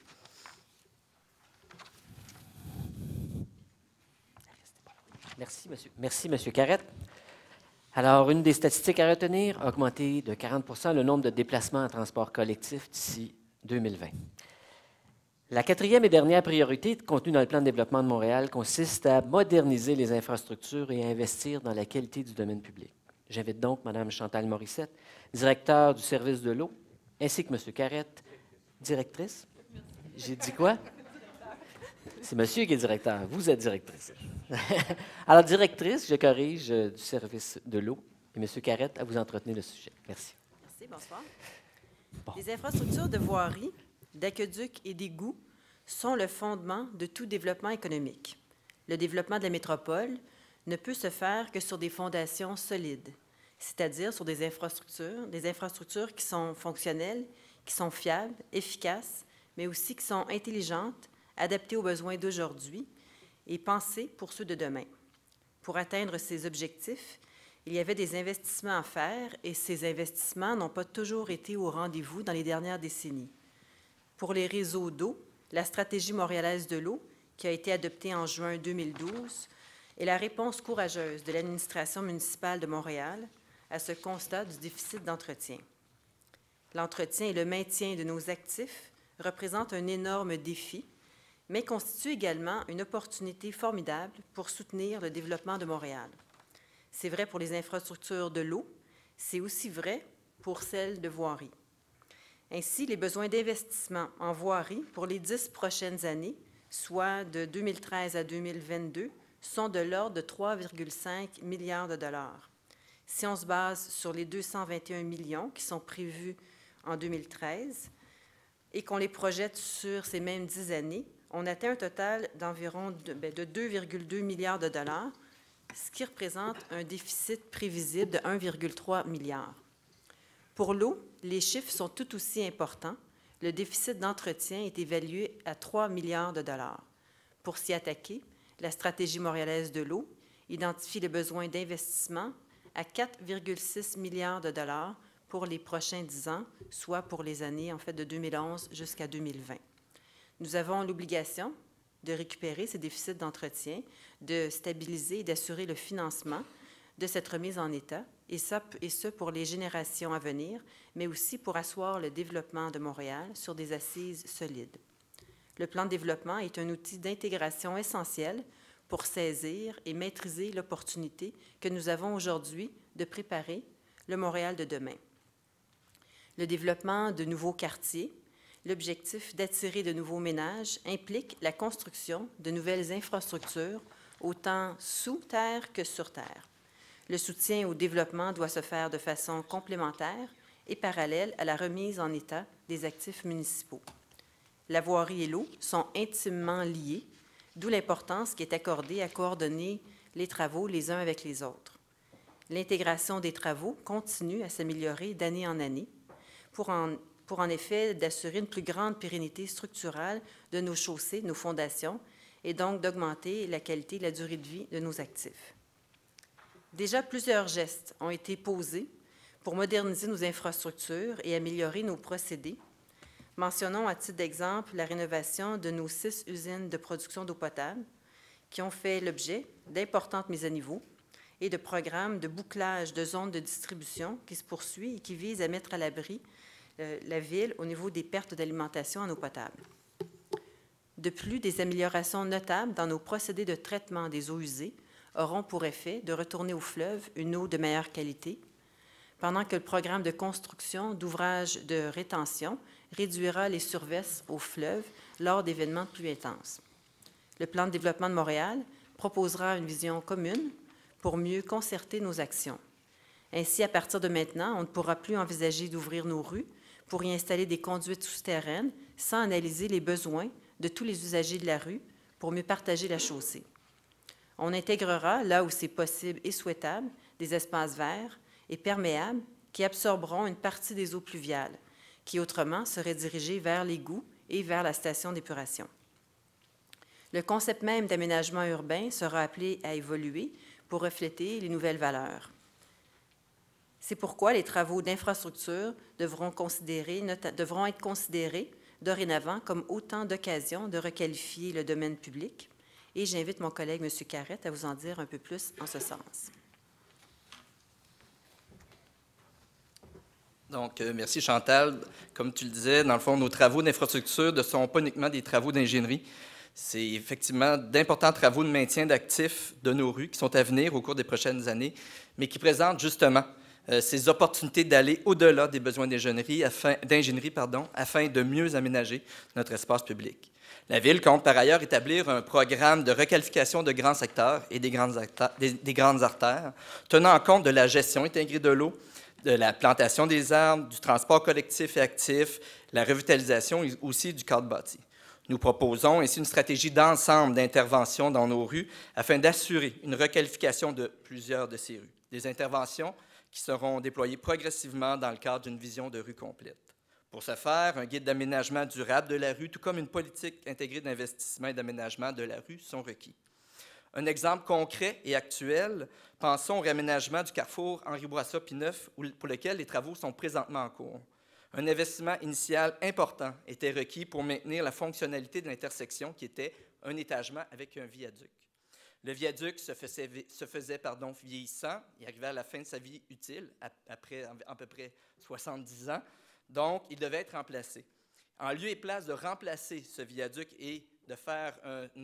Merci, M. Carrette. Alors, une des statistiques à retenir, augmenter de 40 % le nombre de déplacements en transport collectif d'ici 2020. La quatrième et dernière priorité contenue dans le plan de développement de Montréal consiste à moderniser les infrastructures et à investir dans la qualité du domaine public. J'invite donc Mme Chantal Morissette, directeur du service de l'eau, ainsi que M. Carrette, directrice. J'ai dit quoi? C'est monsieur qui est directeur. Vous êtes directrice. Alors, directrice, je corrige, du service de l'eau, et M. Carrette, à vous entretenir le sujet. Merci.
Merci, bonsoir. Bon. Les infrastructures de voirie, d'aqueducs et d'égouts sont le fondement de tout développement économique. Le développement de la métropole ne peut se faire que sur des fondations solides, c'est-à-dire sur des infrastructures qui sont fonctionnelles, qui sont fiables, efficaces, mais aussi qui sont intelligentes, adaptées aux besoins d'aujourd'hui et pensées pour ceux de demain. Pour atteindre ces objectifs, il y avait des investissements à faire et ces investissements n'ont pas toujours été au rendez-vous dans les dernières décennies. Pour les réseaux d'eau, la stratégie montréalaise de l'eau, qui a été adoptée en juin 2012, est la réponse courageuse de l'administration municipale de Montréal à ce constat du déficit d'entretien. L'entretien et le maintien de nos actifs représentent un énorme défi, mais constituent également une opportunité formidable pour soutenir le développement de Montréal. C'est vrai pour les infrastructures de l'eau, c'est aussi vrai pour celles de voirie. Ainsi, les besoins d'investissement en voirie pour les 10 prochaines années, soit de 2013 à 2022, sont de l'ordre de 3,5 milliards de dollars. Si on se base sur les 221 millions qui sont prévus en 2013 et qu'on les projette sur ces mêmes 10 années, on atteint un total d'environ de 2,2 milliards de dollars ce qui représente un déficit prévisible de 1,3 milliard. Pour l'eau, les chiffres sont tout aussi importants. Le déficit d'entretien est évalué à 3 milliards de dollars. Pour s'y attaquer, la stratégie montréalaise de l'eau identifie les besoins d'investissement à 4,6 milliards de dollars pour les prochains 10 ans, soit pour les années de 2011 jusqu'à 2020. Nous avons l'obligation de récupérer ces déficits d'entretien, de stabiliser et d'assurer le financement de cette remise en état, et ce pour les générations à venir, mais aussi pour asseoir le développement de Montréal sur des assises solides. Le plan de développement est un outil d'intégration essentiel pour saisir et maîtriser l'opportunité que nous avons aujourd'hui de préparer le Montréal de demain. Le développement de nouveaux quartiers, l'objectif d'attirer de nouveaux ménages implique la construction de nouvelles infrastructures, autant sous terre que sur terre. Le soutien au développement doit se faire de façon complémentaire et parallèle à la remise en état des actifs municipaux. La voirie et l'eau sont intimement liés, d'où l'importance qui est accordée à coordonner les travaux les uns avec les autres. L'intégration des travaux continue à s'améliorer d'année en année pour en effet d'assurer une plus grande pérennité structurelle de nos chaussées, de nos fondations, et donc d'augmenter la qualité et la durée de vie de nos actifs. Déjà, plusieurs gestes ont été posés pour moderniser nos infrastructures et améliorer nos procédés. Mentionnons à titre d'exemple la rénovation de nos 6 usines de production d'eau potable qui ont fait l'objet d'importantes mises à niveau et de programmes de bouclage de zones de distribution qui se poursuit et qui visent à mettre à l'abri la ville au niveau des pertes d'alimentation en eau potable. De plus, des améliorations notables dans nos procédés de traitement des eaux usées auront pour effet de retourner au fleuve une eau de meilleure qualité, pendant que le programme de construction d'ouvrages de rétention réduira les surverses au fleuve lors d'événements plus intenses. Le plan de développement de Montréal proposera une vision commune pour mieux concerter nos actions. Ainsi, à partir de maintenant, on ne pourra plus envisager d'ouvrir nos rues pour y installer des conduites souterraines sans analyser les besoins de tous les usagers de la rue pour mieux partager la chaussée. On intégrera, là où c'est possible et souhaitable, des espaces verts et perméables qui absorberont une partie des eaux pluviales, qui autrement seraient dirigées vers l'égout et vers la station d'épuration. Le concept même d'aménagement urbain sera appelé à évoluer pour refléter les nouvelles valeurs. C'est pourquoi les travaux d'infrastructure devront être considérés dorénavant comme autant d'occasions de requalifier le domaine public. Et j'invite mon collègue, M. Carrette, à vous en dire un peu plus en ce sens.
Donc, merci Chantal. Comme tu le disais, dans le fond, nos travaux d'infrastructure ne sont pas uniquement des travaux d'ingénierie. C'est effectivement d'importants travaux de maintien d'actifs de nos rues qui sont à venir au cours des prochaines années, mais qui présentent justement ces opportunités d'aller au-delà des besoins d'ingénierie afin de mieux aménager notre espace public. La Ville compte par ailleurs établir un programme de requalification de grands secteurs et des grandes artères, tenant compte de la gestion intégrée de l'eau, de la plantation des arbres, du transport collectif et actif, la revitalisation et aussi du cadre bâti. Nous proposons ainsi une stratégie d'ensemble d'interventions dans nos rues afin d'assurer une requalification de plusieurs de ces rues. Des interventions qui seront déployées progressivement dans le cadre d'une vision de rue complète. Pour ce faire, un guide d'aménagement durable de la rue, tout comme une politique intégrée d'investissement et d'aménagement de la rue sont requis. Un exemple concret et actuel, pensons au réaménagement du carrefour Henri-Bourassa-Pineuf, pour lequel les travaux sont présentement en cours. Un investissement initial important était requis pour maintenir la fonctionnalité de l'intersection qui était un étagement avec un viaduc. Le viaduc se faisait vieillissant, il arrivait à la fin de sa vie utile, après à peu près 70 ans, donc il devait être remplacé. En lieu et place de remplacer ce viaduc et de faire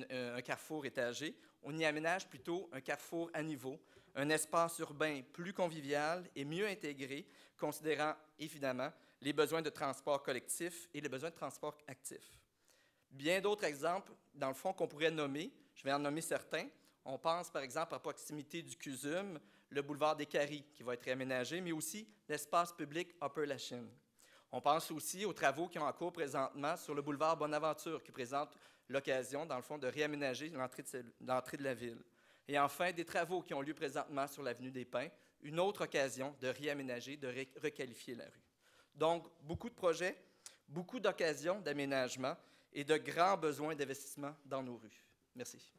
un carrefour étagé, on y aménage plutôt un carrefour à niveau, un espace urbain plus convivial et mieux intégré, considérant évidemment les besoins de transport collectif et les besoins de transport actif. Bien d'autres exemples, dans le fond, qu'on pourrait nommer, je vais en nommer certains. On pense par exemple à proximité du CUSUM, le boulevard des Caries qui va être réaménagé, mais aussi l'espace public Upper Lachine. On pense aussi aux travaux qui ont en cours présentement sur le boulevard Bonaventure qui présentent l'occasion, dans le fond, de réaménager l'entrée de la ville. Et enfin, des travaux qui ont lieu présentement sur l'avenue des Pins, une autre occasion de réaménager, de requalifier la rue. Donc, beaucoup de projets, beaucoup d'occasions d'aménagement et de grands besoins d'investissement dans nos rues. Merci.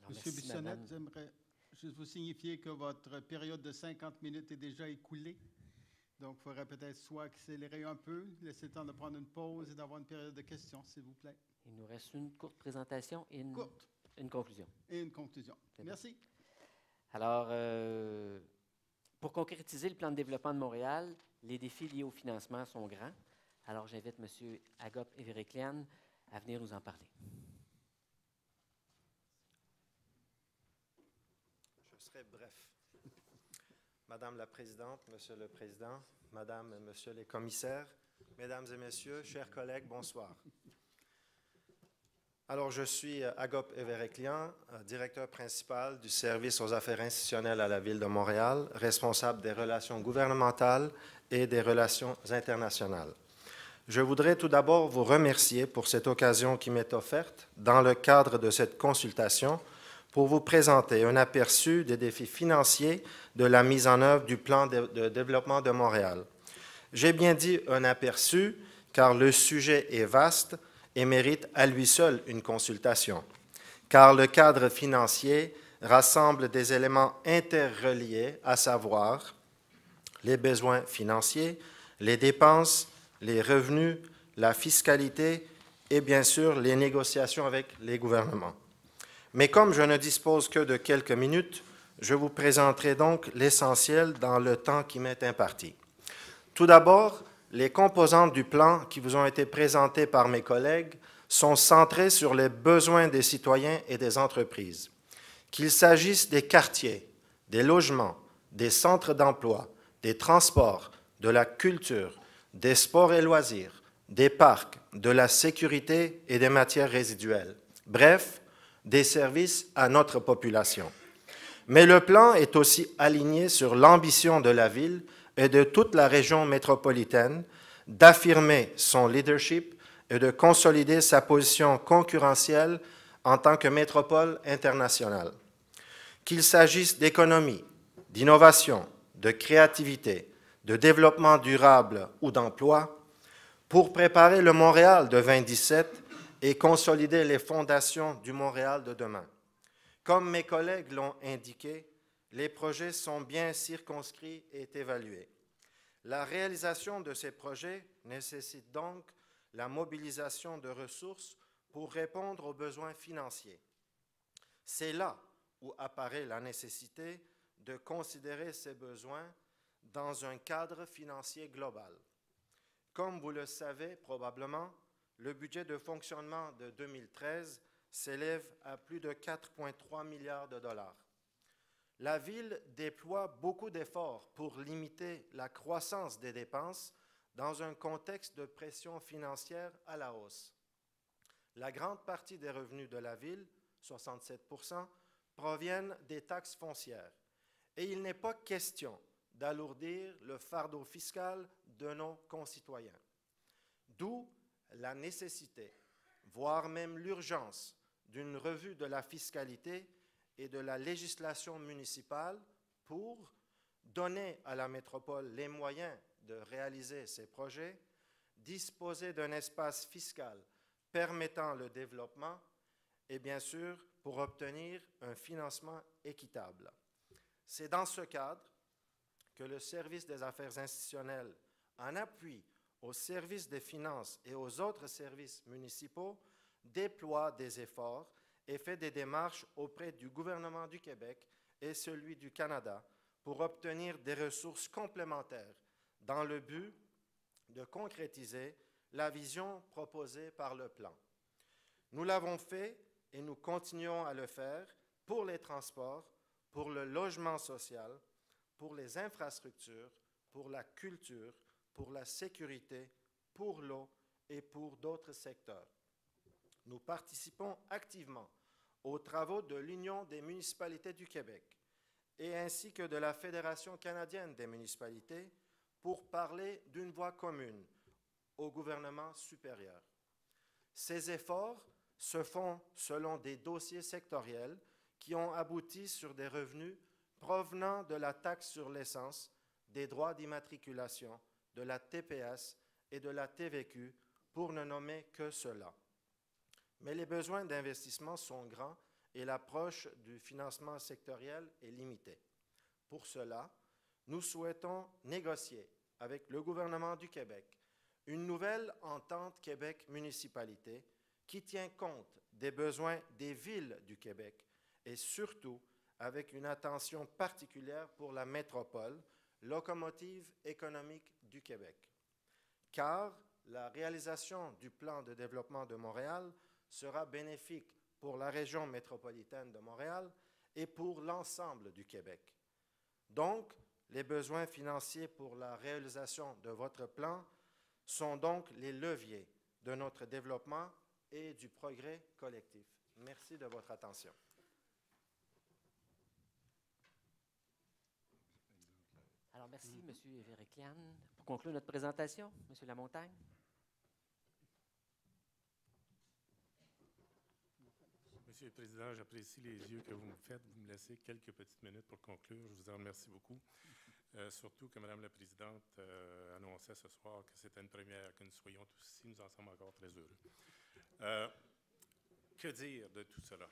Monsieur Bissonnette, j'aimerais juste vous signifier que votre période de 50 minutes est déjà écoulée. Donc, il faudrait peut-être soit accélérer un peu, laisser le temps de prendre une pause et d'avoir une période de questions, s'il vous plaît.
Il nous reste une courte présentation et une conclusion.
Et une conclusion. Merci.
Alors, pour concrétiser le plan de développement de Montréal, les défis liés au financement sont grands. Alors, j'invite M. Agop Evereklian à venir nous en parler.
Je serai bref. Madame la Présidente, Monsieur le Président, Madame et Monsieur les commissaires, Mesdames et Messieurs, chers collègues, bonsoir. Alors, je suis Agop Evereklian, directeur principal du service aux affaires institutionnelles à la Ville de Montréal, responsable des relations gouvernementales et des relations internationales. Je voudrais tout d'abord vous remercier pour cette occasion qui m'est offerte dans le cadre de cette consultation pour vous présenter un aperçu des défis financiers de la mise en œuvre du plan de développement de Montréal. J'ai bien dit un aperçu, car le sujet est vaste et mérite à lui seul une consultation, car le cadre financier rassemble des éléments interreliés, à savoir les besoins financiers, les dépenses, les revenus, la fiscalité et bien sûr les négociations avec les gouvernements. Mais comme je ne dispose que de quelques minutes, je vous présenterai donc l'essentiel dans le temps qui m'est imparti. Tout d'abord, les composantes du plan qui vous ont été présentées par mes collègues sont centrées sur les besoins des citoyens et des entreprises. Qu'il s'agisse des quartiers, des logements, des centres d'emploi, des transports, de la culture, des sports et loisirs, des parcs, de la sécurité et des matières résiduelles. Bref, des services à notre population. Mais le plan est aussi aligné sur l'ambition de la Ville et de toute la région métropolitaine d'affirmer son leadership et de consolider sa position concurrentielle en tant que métropole internationale. Qu'il s'agisse d'économie, d'innovation, de créativité, de développement durable ou d'emploi, pour préparer le Montréal de 2017 et consolider les fondations du Montréal de demain. Comme mes collègues l'ont indiqué, les projets sont bien circonscrits et évalués. La réalisation de ces projets nécessite donc la mobilisation de ressources pour répondre aux besoins financiers. C'est là où apparaît la nécessité de considérer ces besoins dans un cadre financier global. Comme vous le savez probablement, le budget de fonctionnement de 2013 s'élève à plus de 4,3 milliards de dollars. La Ville déploie beaucoup d'efforts pour limiter la croissance des dépenses dans un contexte de pression financière à la hausse. La grande partie des revenus de la Ville, 67%, proviennent des taxes foncières. Et il n'est pas question d'alourdir le fardeau fiscal de nos concitoyens. D'où la nécessité, voire même l'urgence, d'une revue de la fiscalité et de la législation municipale pour donner à la métropole les moyens de réaliser ces projets, disposer d'un espace fiscal permettant le développement et bien sûr pour obtenir un financement équitable. C'est dans ce cadre que le service des affaires institutionnelles, en appui au service des finances et aux autres services municipaux, déploie des efforts et fait des démarches auprès du gouvernement du Québec et celui du Canada pour obtenir des ressources complémentaires dans le but de concrétiser la vision proposée par le plan. Nous l'avons fait et nous continuons à le faire pour les transports, pour le logement social, pour les infrastructures, pour la culture, pour la sécurité, pour l'eau et pour d'autres secteurs. Nous participons activement aux travaux de l'Union des municipalités du Québec et ainsi que de la Fédération canadienne des municipalités pour parler d'une voix commune au gouvernement supérieur. Ces efforts se font selon des dossiers sectoriels qui ont abouti sur des revenus provenant de la taxe sur l'essence, des droits d'immatriculation, de la TPS et de la TVQ, pour ne nommer que cela. Mais les besoins d'investissement sont grands et l'approche du financement sectoriel est limitée. Pour cela, nous souhaitons négocier avec le gouvernement du Québec une nouvelle entente Québec-Municipalité qui tient compte des besoins des villes du Québec et surtout avec une attention particulière pour la métropole, locomotive économique du Québec. Car la réalisation du plan de développement de Montréal sera bénéfique pour la région métropolitaine de Montréal et pour l'ensemble du Québec. Donc, les besoins financiers pour la réalisation de votre plan sont donc les leviers de notre développement et du progrès collectif. Merci de votre attention.
Alors, merci, M. Evereklian. Pour conclure notre présentation, M. Lamontagne.
Monsieur le Président, j'apprécie les yeux que vous me faites. Vous me laissez quelques petites minutes pour conclure. Je vous en remercie beaucoup. Surtout que Mme la Présidente annonçait ce soir que c'était une première que nous soyons tous ici. Nous en sommes encore très heureux. Que dire de tout cela?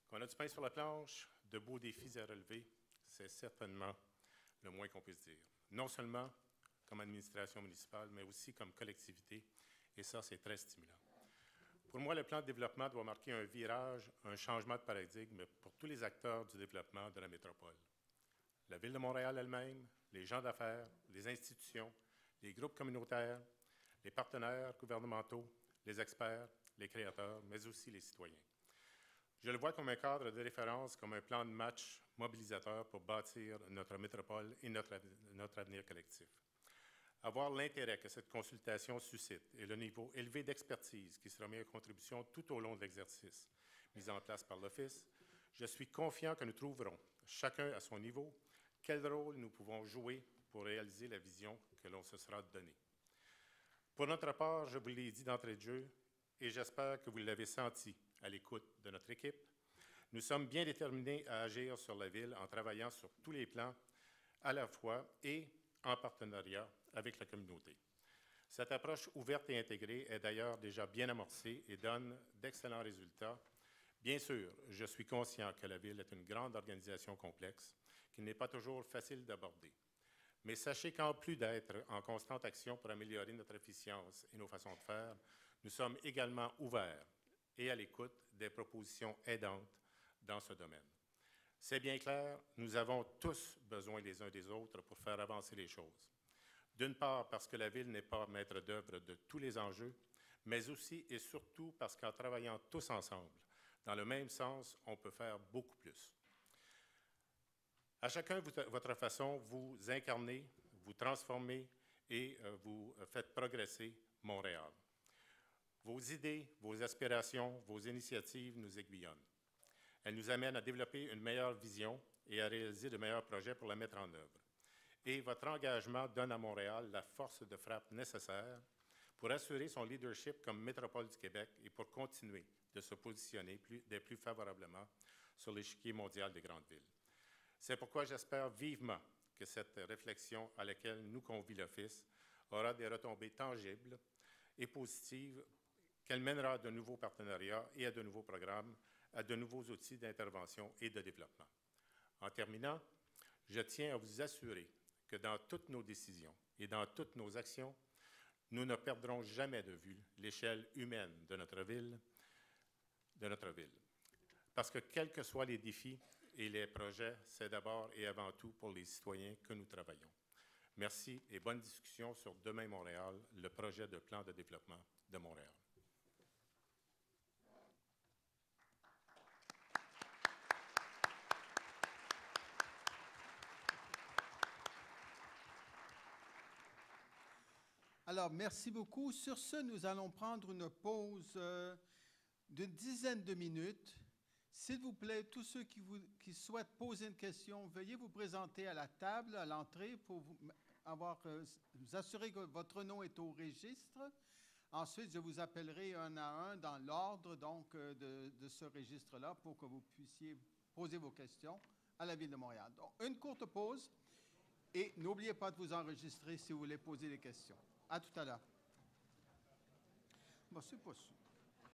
Qu'on a du pain sur la planche, de beaux défis à relever, c'est certainement le moins qu'on puisse dire. Non seulement comme administration municipale, mais aussi comme collectivité. Et ça, c'est très stimulant. Pour moi, le plan de développement doit marquer un virage, un changement de paradigme pour tous les acteurs du développement de la métropole. La Ville de Montréal elle-même, les gens d'affaires, les institutions, les groupes communautaires, les partenaires gouvernementaux, les experts, les créateurs, mais aussi les citoyens. Je le vois comme un cadre de référence, comme un plan de match mobilisateur pour bâtir notre métropole et notre avenir collectif. Avoir l'intérêt que cette consultation suscite et le niveau élevé d'expertise qui sera mis en contribution tout au long de l'exercice mis en place par l'Office, je suis confiant que nous trouverons, chacun à son niveau, quel rôle nous pouvons jouer pour réaliser la vision que l'on se sera donnée. Pour notre part, je vous l'ai dit d'entrée de jeu, et j'espère que vous l'avez senti à l'écoute de notre équipe, nous sommes bien déterminés à agir sur la Ville en travaillant sur tous les plans à la fois et en partenariat avec la communauté. Cette approche ouverte et intégrée est d'ailleurs déjà bien amorcée et donne d'excellents résultats. Bien sûr, je suis conscient que la Ville est une grande organisation complexe, qu'il n'est pas toujours facile d'aborder. Mais sachez qu'en plus d'être en constante action pour améliorer notre efficience et nos façons de faire, nous sommes également ouverts et à l'écoute des propositions aidantes dans ce domaine. C'est bien clair, nous avons tous besoin les uns des autres pour faire avancer les choses. D'une part, parce que la Ville n'est pas maître d'œuvre de tous les enjeux, mais aussi et surtout parce qu'en travaillant tous ensemble, dans le même sens, on peut faire beaucoup plus. À chacun votre façon, vous incarnez, vous transformez et vous faites progresser Montréal. Vos idées, vos aspirations, vos initiatives nous aiguillonnent. Elles nous amènent à développer une meilleure vision et à réaliser de meilleurs projets pour la mettre en œuvre. Et votre engagement donne à Montréal la force de frappe nécessaire pour assurer son leadership comme métropole du Québec et pour continuer de se positionner plus favorablement sur l'échiquier mondial des grandes villes. C'est pourquoi j'espère vivement que cette réflexion à laquelle nous convie l'Office aura des retombées tangibles et positives, qu'elle mènera à de nouveaux partenariats et à de nouveaux programmes, à de nouveaux outils d'intervention et de développement. En terminant, je tiens à vous assurer que dans toutes nos décisions et dans toutes nos actions, nous ne perdrons jamais de vue l'échelle humaine de notre ville. Parce que quels que soient les défis et les projets, c'est d'abord et avant tout pour les citoyens que nous travaillons. Merci et bonne discussion sur Demain Montréal, le projet de plan de développement de Montréal.
Alors, merci beaucoup. Sur ce, nous allons prendre une pause d'une dizaine de minutes. S'il vous plaît, tous ceux qui souhaitent poser une question, veuillez vous présenter à la table, à l'entrée, pour vous assurer que votre nom est au registre. Ensuite, je vous appellerai un à un dans l'ordre donc de ce registre-là pour que vous puissiez poser vos questions à la Ville de Montréal. Donc, une courte pause et n'oubliez pas de vous enregistrer si vous voulez poser des questions. À tout à l'heure. Bon, c'est pas sûr.